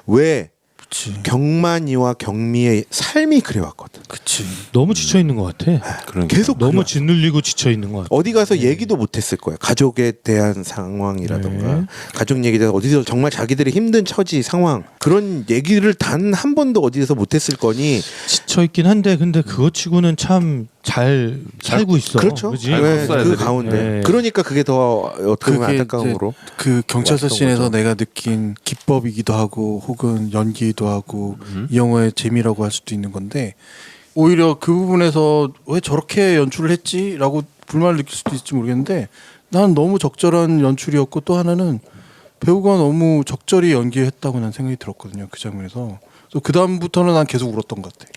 왜? 그치. 경만이와 경미의 삶이 그래왔거든. 그치. 너무 지쳐 있는 것 같아. 그러니까. 계속 너무 그래왔어. 짓눌리고 지쳐 있는 것 같아. 어디 가서 얘기도 못했을 거야. 가족에 대한 상황이라던가 네. 가족 얘기에 대해서 어디서 정말 자기들의 힘든 처지 상황 그런 얘기를 단 한 번도 어디서 못했을 거니. 지쳐 있긴 한데 근데 그거 치고는 참 잘 살고 있어. 그렇죠. 그지? 잘 왜, 컸어야 그 돼. 가운데. 네. 그러니까 그게 더 어떻게 보면 그게 안타까움으로. 그 경찰서 왔던 씬에서 거죠. 내가 느낀 기법이기도 하고 혹은 연기이기도 하고 이 영화의 재미라고 할 수도 있는 건데 오히려 그 부분에서 왜 저렇게 연출을 했지라고 불만을 느낄 수도 있을지 모르겠는데 난 너무 적절한 연출이었고 또 하나는 배우가 너무 적절히 연기했다고 난 생각이 들었거든요 그 장면에서. 그 다음부터는 난 계속 울었던 것 같아.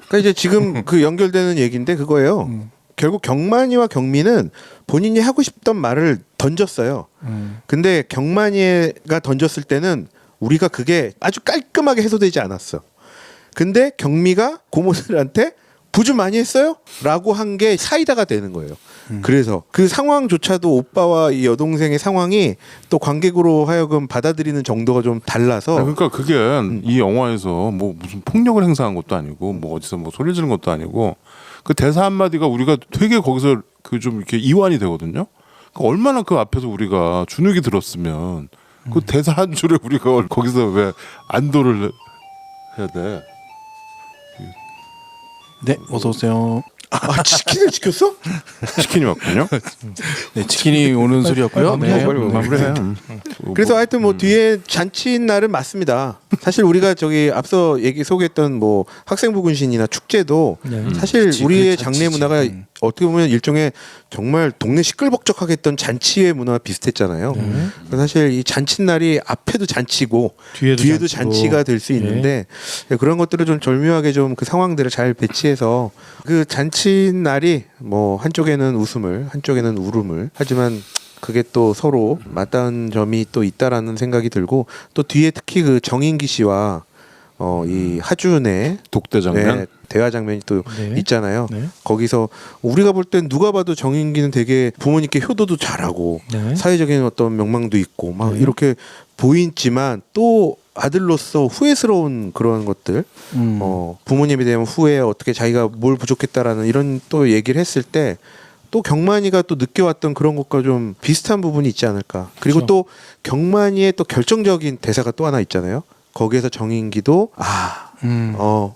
그러니까 이제 지금 그 연결되는 얘기인데 그거예요. 결국 경만이와 경미는 본인이 하고 싶던 말을 던졌어요. 근데 경만이가 던졌을 때는 우리가 그게 아주 깔끔하게 해소되지 않았어. 근데 경미가 고모들한테 부주 많이 했어요? 라고 한 게 사이다가 되는 거예요. 그래서 그 상황조차도 오빠와 이 여동생의 상황이 또 관객으로 하여금 받아들이는 정도가 좀 달라서 그러니까 그게 이 영화에서 뭐 무슨 폭력을 행사한 것도 아니고 뭐 어디서 뭐 소리 지른 것도 아니고 그 대사 한마디가 우리가 되게 거기서 그 좀 이렇게 이완이 되거든요. 그러니까 얼마나 그 앞에서 우리가 주눅이 들었으면 그 대사 한 줄에 우리가 거기서 왜 안도를 해야 돼? 네, 어서 오세요. 아 치킨을 지켰어? 치킨이 왔군요. 네, 치킨이 오는 소리였고요. 네. 마무리해. 그래서 하여튼 뭐 뒤에 잔치날은 맞습니다. 사실 우리가 저기 앞서 소개했던 뭐 학생부군신이나 축제도 사실 그치, 우리의 그게 장례 잔치지. 문화가 어떻게 보면 일종의 정말 동네 시끌벅적하게 했던 잔치의 문화와 비슷했잖아요. 그래서 사실 이 잔칫날이 앞에도 잔치고 뒤에도 잔치가 될 수 있는데 그런 것들을 좀 절묘하게 좀 그 상황들을 잘 배치해서 그 잔칫날이 뭐 한쪽에는 웃음을 한쪽에는 울음을 하지만 그게 또 서로 맞닿은 점이 또 있다라는 생각이 들고 또 뒤에 특히 그 정인기 씨와 이 하준의 독대 장면. 네, 대화 장면이 또 네. 있잖아요. 네. 거기서 우리가 볼 땐 누가 봐도 정인기는 되게 부모님께 효도도 잘하고 네. 사회적인 어떤 명망도 있고 막 네. 이렇게 보이지만 또 아들로서 후회스러운 그런 것들 부모님에 대한 후회 어떻게 자기가 뭘 부족했다라는 이런 또 얘기를 했을 때 또 경만이가 또 느껴왔던 그런 것과 좀 비슷한 부분이 있지 않을까. 그리고 그렇죠. 또 경만이의 또 결정적인 대사가 또 하나 있잖아요. 거기에서 정인기도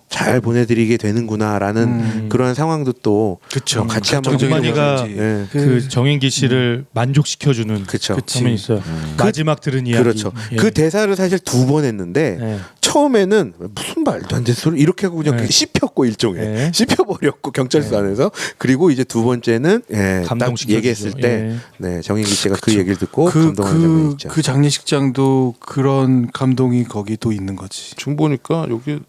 잘 보내드리게 되는구나라는 그런 상황도 또 그쵸. 같이 한번 경만이가 예. 그 정인기 씨를 만족시켜주는 그쵸. 장면이 있어요. 마지막 들은 이야기. 그렇죠. 예. 그 대사를 사실 2번 했는데 네. 처음에는 무슨 말도 안 되는 소리 이렇게 하고 그냥 네. 씹혔고 일종의 네. 씹혀버렸고 경찰서 안에서 그리고 이제 2번째는 딱 감동시켜주죠. 얘기했을 때 네, 정인기 씨가 그 얘기를 듣고 감동하는 장면이 있죠. 그 장례식장도 그런 감동이 거기 또 있는 거지. 지금 보니까 여기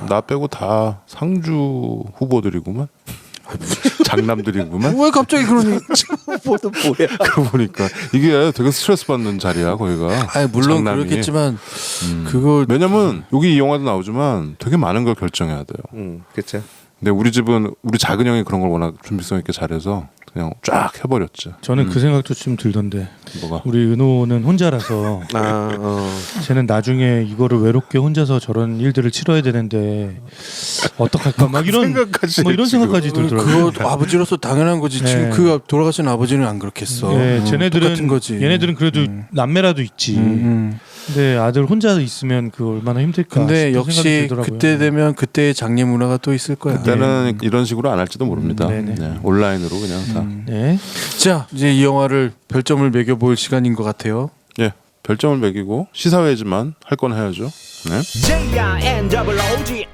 나 빼고 다 상주 후보들이구만. 장남들이구만. 왜 갑자기 그러니? 뭐도 뭐야. 그러고 보니까 이게 되게 스트레스 받는 자리야 거기가. 아니 물론 장남이. 그렇겠지만 그거 왜냐면 여기 이 영화도 나오지만 되게 많은 걸 결정해야 돼요. 그렇죠. 근데 우리 집은 우리 작은 형이 그런 걸 워낙 준비성 있게 잘해서 그냥 쫙 해버렸죠. 저는 그 생각도 좀 들던데 뭐가? 우리 은호는 혼자라서 쟤는 나중에 이거를 외롭게 혼자서 저런 일들을 치러야 되는데 어떡할까 막 이런 생각까지 뭐 이런 지금. 생각까지 들더라고요. 그거 아버지로서 당연한 거지. 지금 네. 그 돌아가신 아버지는 안 그렇겠어. 예, 쟤네들은 똑같은 거지. 얘네들은 그래도 남매라도 있지. 근데 아들 혼자 있으면 그 얼마나 힘들까. 근데 싶은 역시 생각이 들더라고요. 그때 되면 그때의 장례 문화가 또 있을 거야. 그때는 이런 식으로 안 할지도 모릅니다. 네네. 네, 온라인으로 그냥 다. 네. 자, 이제 이 영화를 별점을 매겨볼 시간인 것 같아요. 예, 별점을 매기고 시사회지만 할 건 해야죠. 네. JINOOGI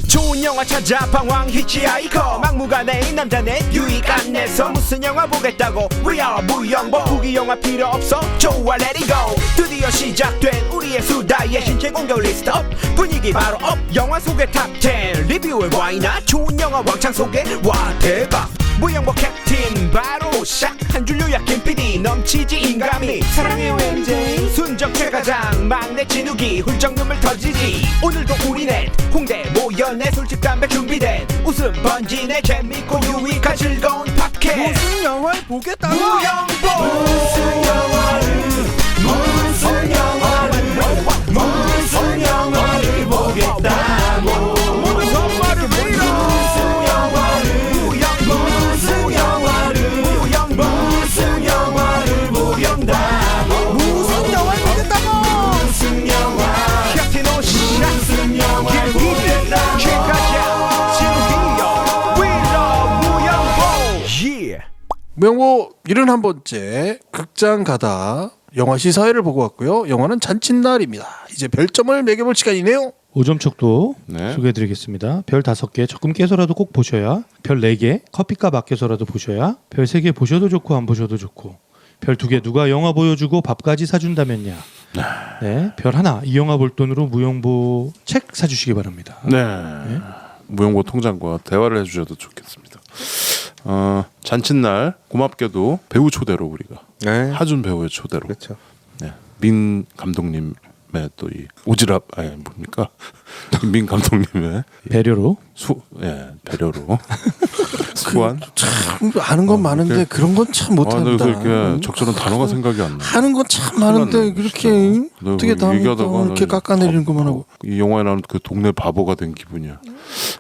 좋은 영화 찾아 방황 히치하이커 막무가내인 남자네 유익 안내서 무슨 영화 보겠다고 We are 무영보 후기 영화 필요 없어 좋아 let it go 드디어 시작된 우리의 수다의 신체 공격 리스트업 분위기 바로 업 영화 소개 탑10 리뷰에 와이나 좋은 영화 왕창 소개 와 대박 무영보 캡틴 바로 시작 한 줄 요약 김 PD 넘치지 인감이 사랑의 왠지 순정 최가장 막내 진욱이 훌쩍 눈물 터지지 오늘도 우리네 홍대 모여내 술집 담배 준비된 웃음 번지네 재밌고 유익한 즐거운 팟캐스트 무슨 영화를 보겠다고 무영보 무슨 영화를 무슨 영화를 무슨 영화를 보겠다고 무슨 말을 믿어 무슨 영화를 무영보 무슨 영화를 무영보 무슨 영화를 보겠다고 무슨 영화를 보겠다고 무슨 영화 캡틴 오시아 무슨 영화를 보겠다고 최가자 진기요 위로 무영보 예 무영보 71번째 극장 가다 영화 시사회를 보고 왔고요. 영화는 잔칫날입니다. 이제 별점을 매겨볼 시간이네요. 5점 촉도 네. 소개해드리겠습니다. 별 5개 적금 깨서라도 꼭 보셔야, 별 4개 커피값 아껴서라도 보셔야, 별 3개 보셔도 좋고 안 보셔도 좋고, 별 2개 누가 영화 보여주고 밥까지 사준다면야. 네, 별 1 이 영화 볼 돈으로 무영보 책 사주시기 바랍니다. 네. 무용보 통장과 대화를 해주셔도 좋겠습니다. 잔칫날 고맙게도 배우 초대로 우리가 네. 하준 배우의 초대로 그렇죠. 네. 민 감독님의 또 이 오지랖 아니 뭡니까 민 감독님의 배려로 배려로 수고한 참 아는 건 많은데 그런 건 참 못한다. 그렇게 적절한 단어가 생각이 안 나. 하는 건 참 많은데 그렇게 어떻게 다 이렇게 깎아내리는 것만 하고 이 영화에 나오는 그 동네 바보가 된 기분이야.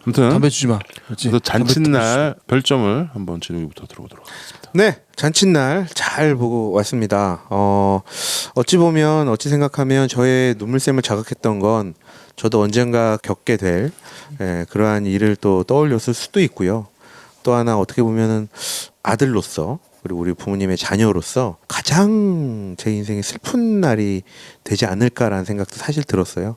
아무튼 담배 주지 마. 그렇지? 그래서 잔칫날 별점을 한번 진욱이부터 들어보도록 하겠습니다. 네, 잔칫날 잘 보고 왔습니다. 어찌 보면 어찌 생각하면 저의 눈물샘을 자극했던 건 저도 언젠가 겪게 될 그러한 일을 또 떠올렸을 수도 있고요. 또 하나 어떻게 보면은 아들로서 그리고 우리 부모님의 자녀로서 가장 제 인생에 슬픈 날이 되지 않을까라는 생각도 사실 들었어요.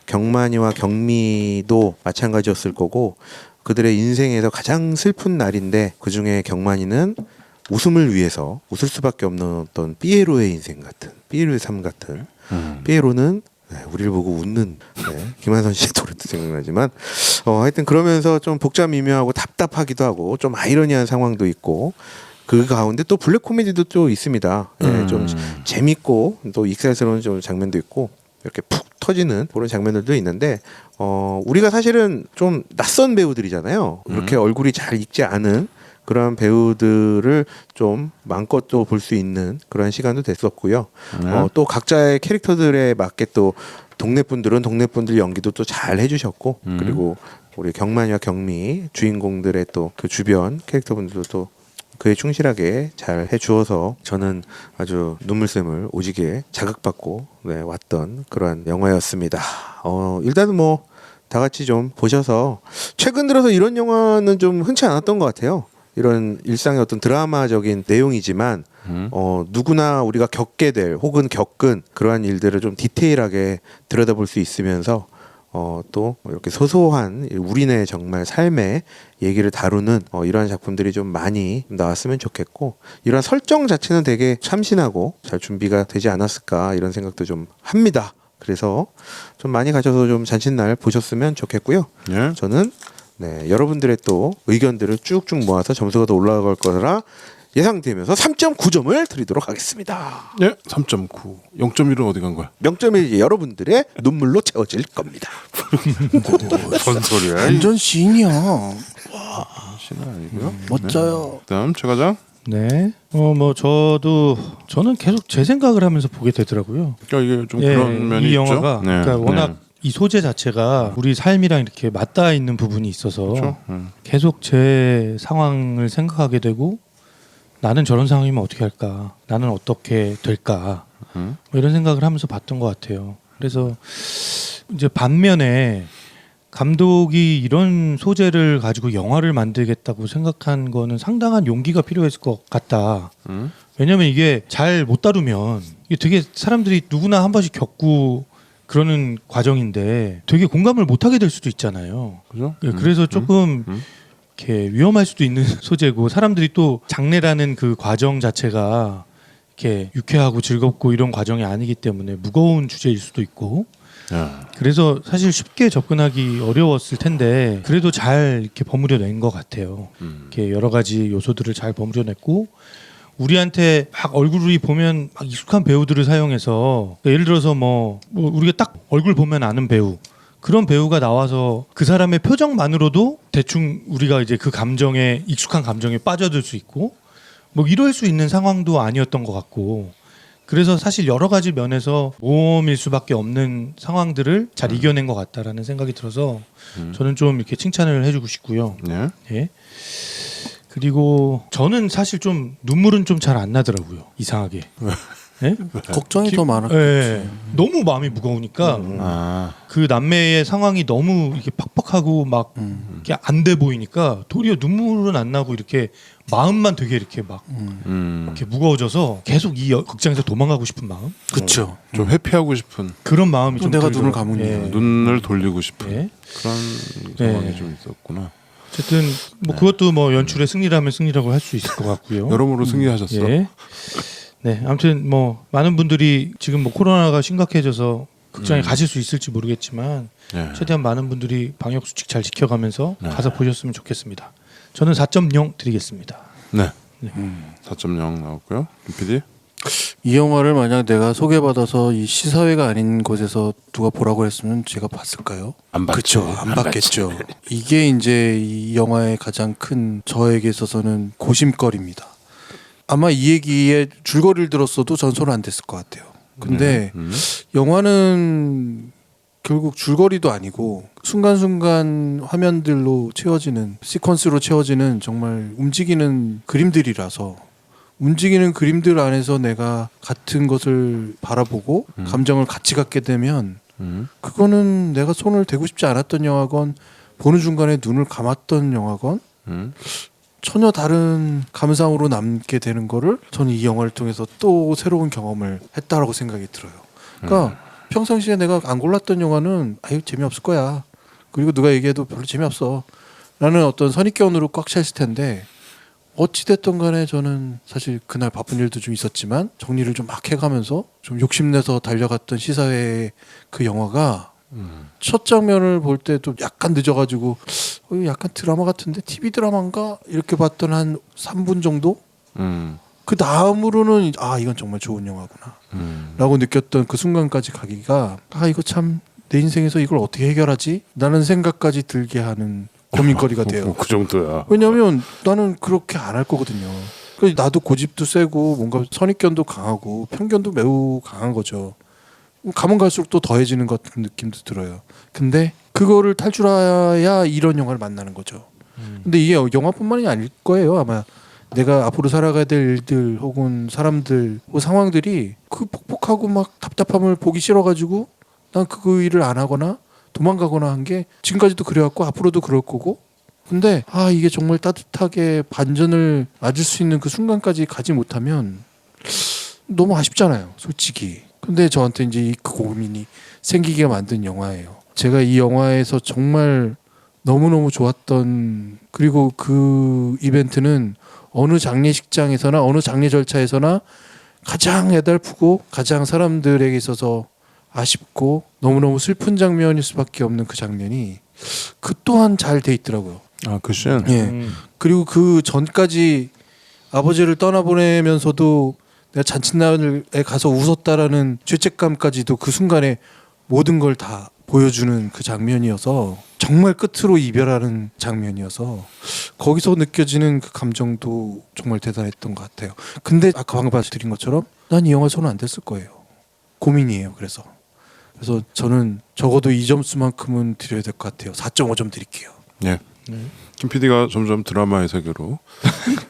경만이와 경미도 마찬가지였을 거고 그들의 인생에서 가장 슬픈 날인데 그중에 경만이는 웃음을 위해서 웃을 수밖에 없는 어떤 삐에로의 인생 같은 삐에로의 삶 같은 삐에로는 우리를 보고 웃는 김한선 씨의 노래도 생각나지만 하여튼 그러면서 좀 복잡미묘하고 답답하기도 하고 좀 아이러니한 상황도 있고 그 가운데 또 블랙 코미디도 또 있습니다. 좀 재밌고 또 익살스러운 좀 장면도 있고 이렇게 푹 터지는 그런 장면들도 있는데 우리가 사실은 좀 낯선 배우들이잖아요. 그렇게 얼굴이 잘 익지 않은 그런 배우들을 좀 마음껏 또 볼 수 있는 그런 시간도 됐었고요. 또 각자의 캐릭터들에 맞게 또 동네 분들은 동네 분들 연기도 또 잘 해주셨고 그리고 우리 경만이와 경미 주인공들의 또 그 주변 캐릭터분들도 또 그에 충실하게 잘 해주어서 저는 아주 눈물샘을 오지게 자극받고 왔던 그런 영화였습니다. 일단은 뭐 다 같이 좀 보셔서 최근 들어서 이런 영화는 좀 흔치 않았던 것 같아요. 이런 일상의 어떤 드라마적인 내용이지만 누구나 우리가 겪게 될 혹은 겪은 그러한 일들을 좀 디테일하게 들여다볼 수 있으면서 또 이렇게 소소한 우리네 정말 삶의 얘기를 다루는 이러한 작품들이 좀 많이 나왔으면 좋겠고 이러한 설정 자체는 되게 참신하고 잘 준비가 되지 않았을까 이런 생각도 좀 합니다. 그래서 좀 많이 가셔서 좀 잔칫날 보셨으면 좋겠고요. 예? 저는 여러분들의 또 의견들을 쭉쭉 모아서 점수가 더 올라갈 거라 예상되면서 3.9점을 드리도록 하겠습니다. 예? 3.9. 0.1은 어디 간 거야? 0점이 여러분들의 눈물로 채워질 겁니다. 뭔 소리야? 완전 시인이야. 신은 아니고요. 멋져요. 그다음 최 과장. 네. 뭐 저는 계속 제 생각을 하면서 보게 되더라고요. 그러니까 이게 좀 예, 그런 면이 이 있죠. 영화가 그러니까 워낙 이 소재 자체가 우리 삶이랑 이렇게 맞닿아 있는 부분이 있어서 그렇죠. 계속 제 상황을 생각하게 되고 나는 저런 상황이면 어떻게 할까? 나는 어떻게 될까? 뭐 이런 생각을 하면서 봤던 것 같아요. 그래서 이제 반면에 감독이 이런 소재를 가지고 영화를 만들겠다고 생각한 거는 상당한 용기가 필요했을 것 같다. 왜냐면 이게 잘 못 다루면 이게 되게 사람들이 누구나 한 번씩 겪고 그러는 과정인데 되게 공감을 못 하게 될 수도 있잖아요. 그죠? 예, 그래서 조금 이렇게 위험할 수도 있는 소재고 사람들이 또 장례라는 그 과정 자체가 이렇게 유쾌하고 즐겁고 이런 과정이 아니기 때문에 무거운 주제일 수도 있고 그래서 사실 쉽게 접근하기 어려웠을 텐데 그래도 잘 이렇게 버무려낸 것 같아요. 이렇게 여러 가지 요소들을 잘 버무려냈고 우리한테 막 얼굴이 보면 막 익숙한 배우들을 사용해서 예를 들어서 뭐 우리가 딱 얼굴 보면 아는 배우 그런 배우가 나와서 그 사람의 표정만으로도 대충 우리가 이제 그 감정에 익숙한 감정에 빠져들 수 있고 뭐 이럴 수 있는 상황도 아니었던 것 같고 그래서 사실 여러 가지 면에서 모험일 수밖에 없는 상황들을 잘 이겨낸 것 같다라는 생각이 들어서 저는 좀 이렇게 칭찬을 해주고 싶고요. 네. 예. 그리고 저는 사실 좀 눈물은 좀 잘 안 나더라고요. 이상하게. 예? 걱정이 더 많아. 예. 너무 마음이 무거우니까 그 남매의 상황이 너무 이렇게 팍팍하고 막 이렇게 안 돼 보이니까 도리어 눈물은 안 나고 이렇게 마음만 되게 이렇게 막 이렇게 무거워져서 계속 이 극장에서 도망가고 싶은 마음. 그렇죠. 좀 회피하고 싶은 그런 마음이 좀 내가 들더라고요. 눈을 감으니 예. 눈을 돌리고 싶은 예. 그런 상황이 좀 있었구나. 어쨌든 뭐 그것도 뭐 연출의 승리라면 승리라고 할 수 있을 것 같고요. 여러모로 승리하셨어. 예. 네, 아무튼 뭐 많은 분들이 지금 뭐 코로나가 심각해져서 극장에 가실 수 있을지 모르겠지만 최대한 많은 분들이 방역 수칙 잘 지켜가면서 가서 보셨으면 좋겠습니다. 저는 4.0 드리겠습니다. 네. 4.0 나왔고요. 김 PD. 이 영화를 만약 내가 소개받아서 이 시사회가 아닌 곳에서 누가 보라고 했으면 제가 봤을까요? 안 봤죠. 그렇죠. 안 봤겠죠. 이게 이제 이 영화의 가장 큰 저에게 있어서는 고심거리입니다. 아마 이 얘기에 줄거리를 들었어도 전 손은 안 댔을 것 같아요. 근데 영화는 결국 줄거리도 아니고 순간순간 화면들로 채워지는 시퀀스로 채워지는 정말 움직이는 그림들이라서 움직이는 그림들 안에서 내가 같은 것을 바라보고 감정을 같이 갖게 되면 그거는 내가 손을 대고 싶지 않았던 영화건 보는 중간에 눈을 감았던 영화건 전혀 다른 감상으로 남게 되는 거를 저는 이 영화를 통해서 또 새로운 경험을 했다라고 생각이 들어요. 그러니까 평상시에 내가 안 골랐던 영화는 아유 재미없을 거야. 그리고 누가 얘기해도 별로 재미없어. 라는 어떤 선입견으로 꽉 차 있을 텐데 어찌됐든 간에 저는 사실 그날 바쁜 일도 좀 있었지만 정리를 좀 막 해가면서 좀 욕심내서 달려갔던 시사회의 그 영화가 첫 장면을 볼 때도 약간 늦어가지고 약간 드라마 같은데 TV 드라마인가 이렇게 봤던 한 3분 정도 그 다음으로는 이건 정말 좋은 영화구나 라고 느꼈던 그 순간까지 가기가 이거 참 내 인생에서 이걸 어떻게 해결하지? 라는 생각까지 들게 하는 고민거리가 돼요. 그 정도야. 왜냐하면 나는 그렇게 안 할 거거든요. 나도 고집도 세고 뭔가 선입견도 강하고 편견도 매우 강한 거죠. 가면 갈수록 또 더해지는 것 같은 느낌도 들어요. 근데 그거를 탈출해야 이런 영화를 만나는 거죠. 근데 이게 영화뿐만이 아닐 거예요. 아마 내가 앞으로 살아가야 될 일들 혹은 사람들 상황들이 그 폭복하고 막 답답함을 보기 싫어가지고 난 그 일을 안 하거나 도망가거나 한 게 지금까지도 그래왔고 앞으로도 그럴 거고. 근데 이게 정말 따뜻하게 반전을 맞을 수 있는 그 순간까지 가지 못하면 너무 아쉽잖아요, 솔직히. 근데 저한테 이제 그 고민이 생기게 만든 영화예요. 제가 이 영화에서 정말 너무너무 좋았던, 그리고 그 이벤트는 어느 장례식장에서나 어느 장례 절차에서나 가장 애달프고 가장 사람들에게 있어서 아쉽고 너무너무 슬픈 장면일 수밖에 없는 그 장면이 그 또한 잘 돼 있더라고요. 그 씬. 예. 그리고 그 전까지 아버지를 떠나보내면서도 내가 잔칫날에 가서 웃었다라는 죄책감까지도 그 순간에 모든 걸 다 보여주는 그 장면이어서 정말 끝으로 이별하는 장면이어서 거기서 느껴지는 그 감정도 정말 대단했던 것 같아요. 근데 아까 방금 말씀드린 것처럼 난 이 영화 손은 안 댔을 거예요. 고민이에요. 그래서 저는 적어도 이 점수만큼은 드려야 될 것 같아요. 4.5점 드릴게요. 예. 김 PD가 점점 드라마의 세계로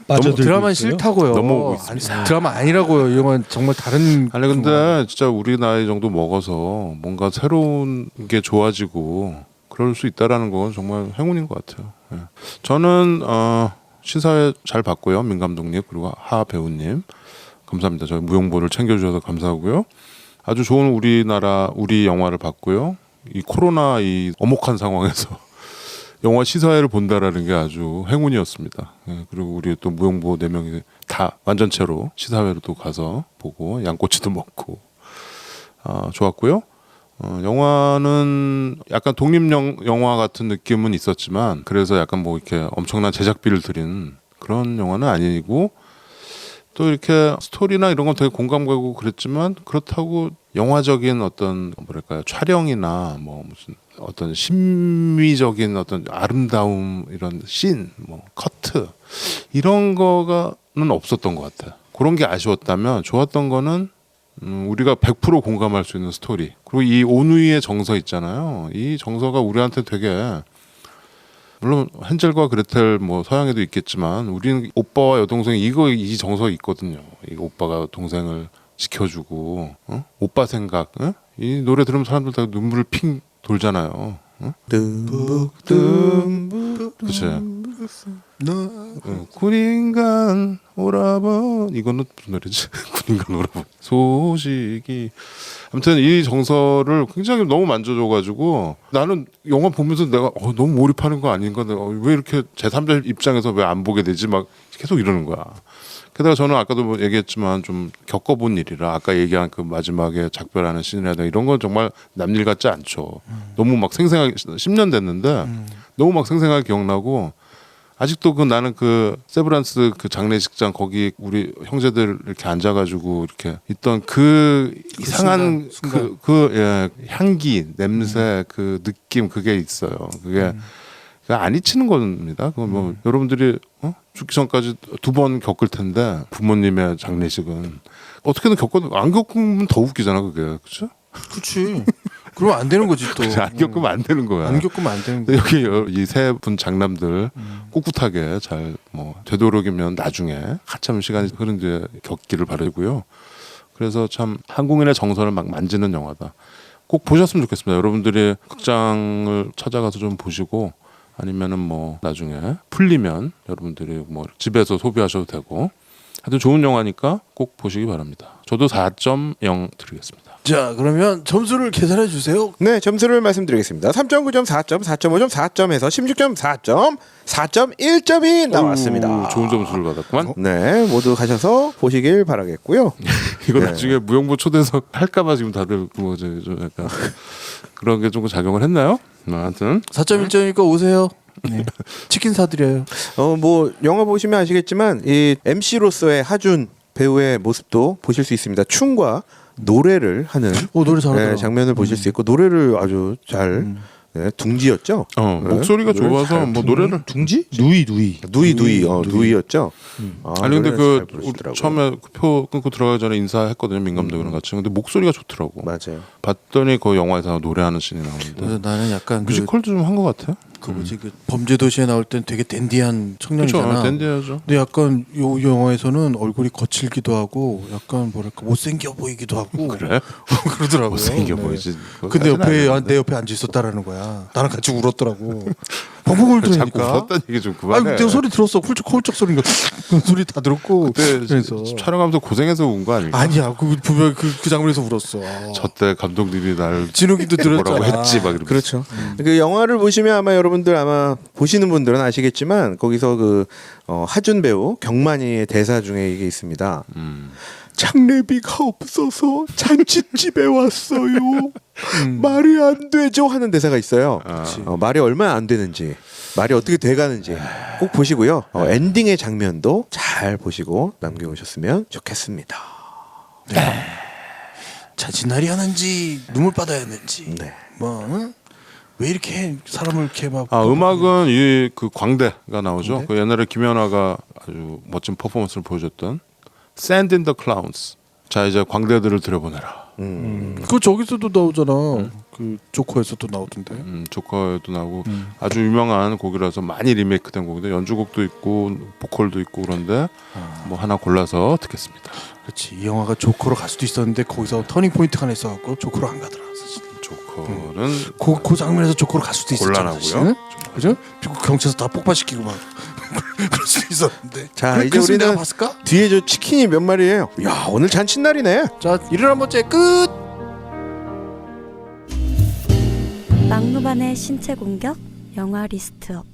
빠져들고 드라마는 있어요? 싫다고요. 넘어오고 있습니다. 드라마 아니라고요. 이 영화는 정말 다른. 아니 근데 진짜 우리 나이 정도 먹어서 뭔가 새로운 게 좋아지고 그럴 수 있다라는 건 정말 행운인 것 같아요. 예. 저는 시사회 잘 봤고요. 민 감독님 그리고 하 배우님 감사합니다. 저희 무용보를 챙겨주셔서 감사하고요. 아주 좋은 우리 영화를 봤고요. 이 코로나 이 엄혹한 상황에서 영화 시사회를 본다라는 게 아주 행운이었습니다. 예, 그리고 우리 또 무용보 4명이 다 완전체로 시사회로 또 가서 보고 양꼬치도 먹고 좋았고요. 영화는 약간 독립 영화 같은 느낌은 있었지만 그래서 약간 뭐 이렇게 엄청난 제작비를 들인 그런 영화는 아니고 또 이렇게 스토리나 이런 건 되게 공감 가고 그랬지만 그렇다고 영화적인 어떤 뭐랄까요 촬영이나 뭐 무슨 어떤 심미적인 어떤 아름다움 이런 씬, 뭐 커트 이런 거가는 없었던 것 같아요. 그런 게 아쉬웠다면 좋았던 거는 우리가 100% 공감할 수 있는 스토리 그리고 이 온누이의 정서 있잖아요. 이 정서가 우리한테 되게 물론 헨젤과 그레텔 뭐 서양에도 있겠지만 우리는 오빠와 여동생이 이 정서 있거든요. 이 오빠가 동생을 지켜주고 오빠 생각 이 노래 들으면 사람들 다 눈물을 핑 돌잖아요. 그치? 군인간 오라버 이거는 무슨 노래지? 군인간 오라버 소식이 아무튼 이 정서를 굉장히 너무 만져줘가지고 나는 영화 보면서 내가 너무 몰입하는 거 아닌가 내가 왜 이렇게 제3자 입장에서 왜 안 보게 되지 막 계속 이러는 거야. 게다가 저는 아까도 뭐 얘기했지만 좀 겪어본 일이라 아까 얘기한 그 마지막에 작별하는 씬이라든가 이런 건 정말 남일 같지 않죠. 너무 막 생생하게 10년 됐는데 너무 막 생생하게 기억나고 아직도 나는 그 세브란스 그 장례식장 거기 우리 형제들 이렇게 앉아가지고 이렇게 있던 그 이상한 순간. 예, 향기 냄새 그 느낌 그게 있어요. 그게 안 잊히는 겁니다. 그건 뭐 여러분들이 죽기 전까지 2번 겪을 텐데 부모님의 장례식은 어떻게든 안 겪으면 더 웃기잖아 그게 그렇죠? 그렇지. 그러면 안 되는 거지 또. 안 겪으면 안 되는 거야. 안 겪으면 안 되는 거야. 여기 이 세 분 장남들 꿋꿋하게 잘 뭐 되도록이면 나중에 한참 시간이 흐른 뒤에 겪기를 바라고요. 그래서 참 한국인의 정서를 막 만지는 영화다. 꼭 보셨으면 좋겠습니다. 여러분들이 극장을 찾아가서 좀 보시고 아니면은 뭐 나중에 풀리면 여러분들이 뭐 집에서 소비하셔도 되고 하여튼 좋은 영화니까 꼭 보시기 바랍니다. 저도 4.0 드리겠습니다. 자, 그러면 점수를 계산해 주세요. 네, 점수를 말씀드리겠습니다. 3.9점, 4점, 4.5점, 4점에서 16점, 4점, 4.1점이 나왔습니다. 좋은 점수를 받았구만. 네, 모두 가셔서 보시길 바라겠고요. 이거 네. 나중에 무용부 초대석 할까봐 지금 다들 뭐 좀 약간 그런 게 좀 작용을 했나요? 하여튼 4.1점이니까 오세요. 네. 치킨 사드려요. 뭐 영화 보시면 아시겠지만 이 MC로서의 하준 배우의 모습도 보실 수 있습니다. 춤과 노래를 하는 노래 잘하더라. 네, 장면을 보실 수 있고 노래를 아주 잘 네, 둥지였죠. 네, 목소리가 노래를 좋아서 잘 뭐 노래를 둥지? 누이. 누이였죠. 아니 근데 노래를 그 잘 부르시더라고요. 처음에 그 표 끊고 들어가기 전에 인사했거든요 민감대교랑 같이. 근데 목소리가 좋더라고. 맞아요. 봤더니 그 영화에서 노래하는 씬이 나오는데 그래서 나는 약간 뮤지컬도 좀 한 것 같아요. 그 뭐지 그 범죄도시에 나올 땐 되게 댄디한 청년이잖아. 그렇죠. 댄디하죠. 근데 약간 요 영화에서는 얼굴이 거칠기도 하고 약간 뭐랄까 못생겨 보이기도 하고 그래? 그러더라고요. 못생겨 네. 보이지. 근데 그거까지는 아니에요. 내 옆에 앉아 있었다라는 거야. 나랑 같이 울었더라고. 펑펑 자꾸 울더니까. 웃었다는 얘기 좀 아니 그만해. 내가 소리 들었어. 훌쩍훌쩍 소리가 소리 다 들었고. 그때 그래서 촬영하면서 고생해서 운 거 아닐까? 아니야. 그 분명 그 장면에서 울었어. 저때 감독님이 날 진욱이도 들었잖아. 뭐라고 했지 막 이러면서. 그렇죠. 그 영화를 보시면 아마 여러분들 아마 보시는 분들은 아시겠지만 거기서 그 하준 배우 경만이의 대사 중에 이게 있습니다. 장례비가 없어서 잔치집에 왔어요. 말이 안 되죠 하는 대사가 있어요. 말이 얼마나 안 되는지 말이 어떻게 돼가는지 꼭 보시고요. 엔딩의 장면도 잘 보시고 남겨오셨으면 좋겠습니다. 자진날이 하는지 눈물바다야 하는지 네. 뭐 왜 이렇게 사람을 이렇게 막 음악은 이 그 광대가 나오죠. 그 옛날에 김연아가 아주 멋진 퍼포먼스를 보여줬던 Sand in the Clouds. 자 이제 광대들을 들여보내라. 그거 저기서도 나오잖아. 그 조커에서도 나오던데. 조커에도 나오고 아주 유명한 곡이라서 많이 리메이크된 곡인데 연주곡도 있고 보컬도 있고 그런데 뭐 하나 골라서 듣겠습니다. 그렇지. 이 영화가 조커로 갈 수도 있었는데 거기서 터닝 포인트가 하나 있어갖고 조커로 안 가더라. 사실. 조커는 그 장면에서 조커로 갈 수도 있었잖아. 곤란하고요. 그죠? 그리고 경찰서 다 폭파시키고 막 그럴 수도 있었는데. 자 그래, 이제 그래서 내가 우리는 봤을까? 뒤에 저 치킨이 몇 마리예요? 야 오늘 잔칫날이네. 자 1회 끝. 막무반의 신체 공격 영화 리스트업.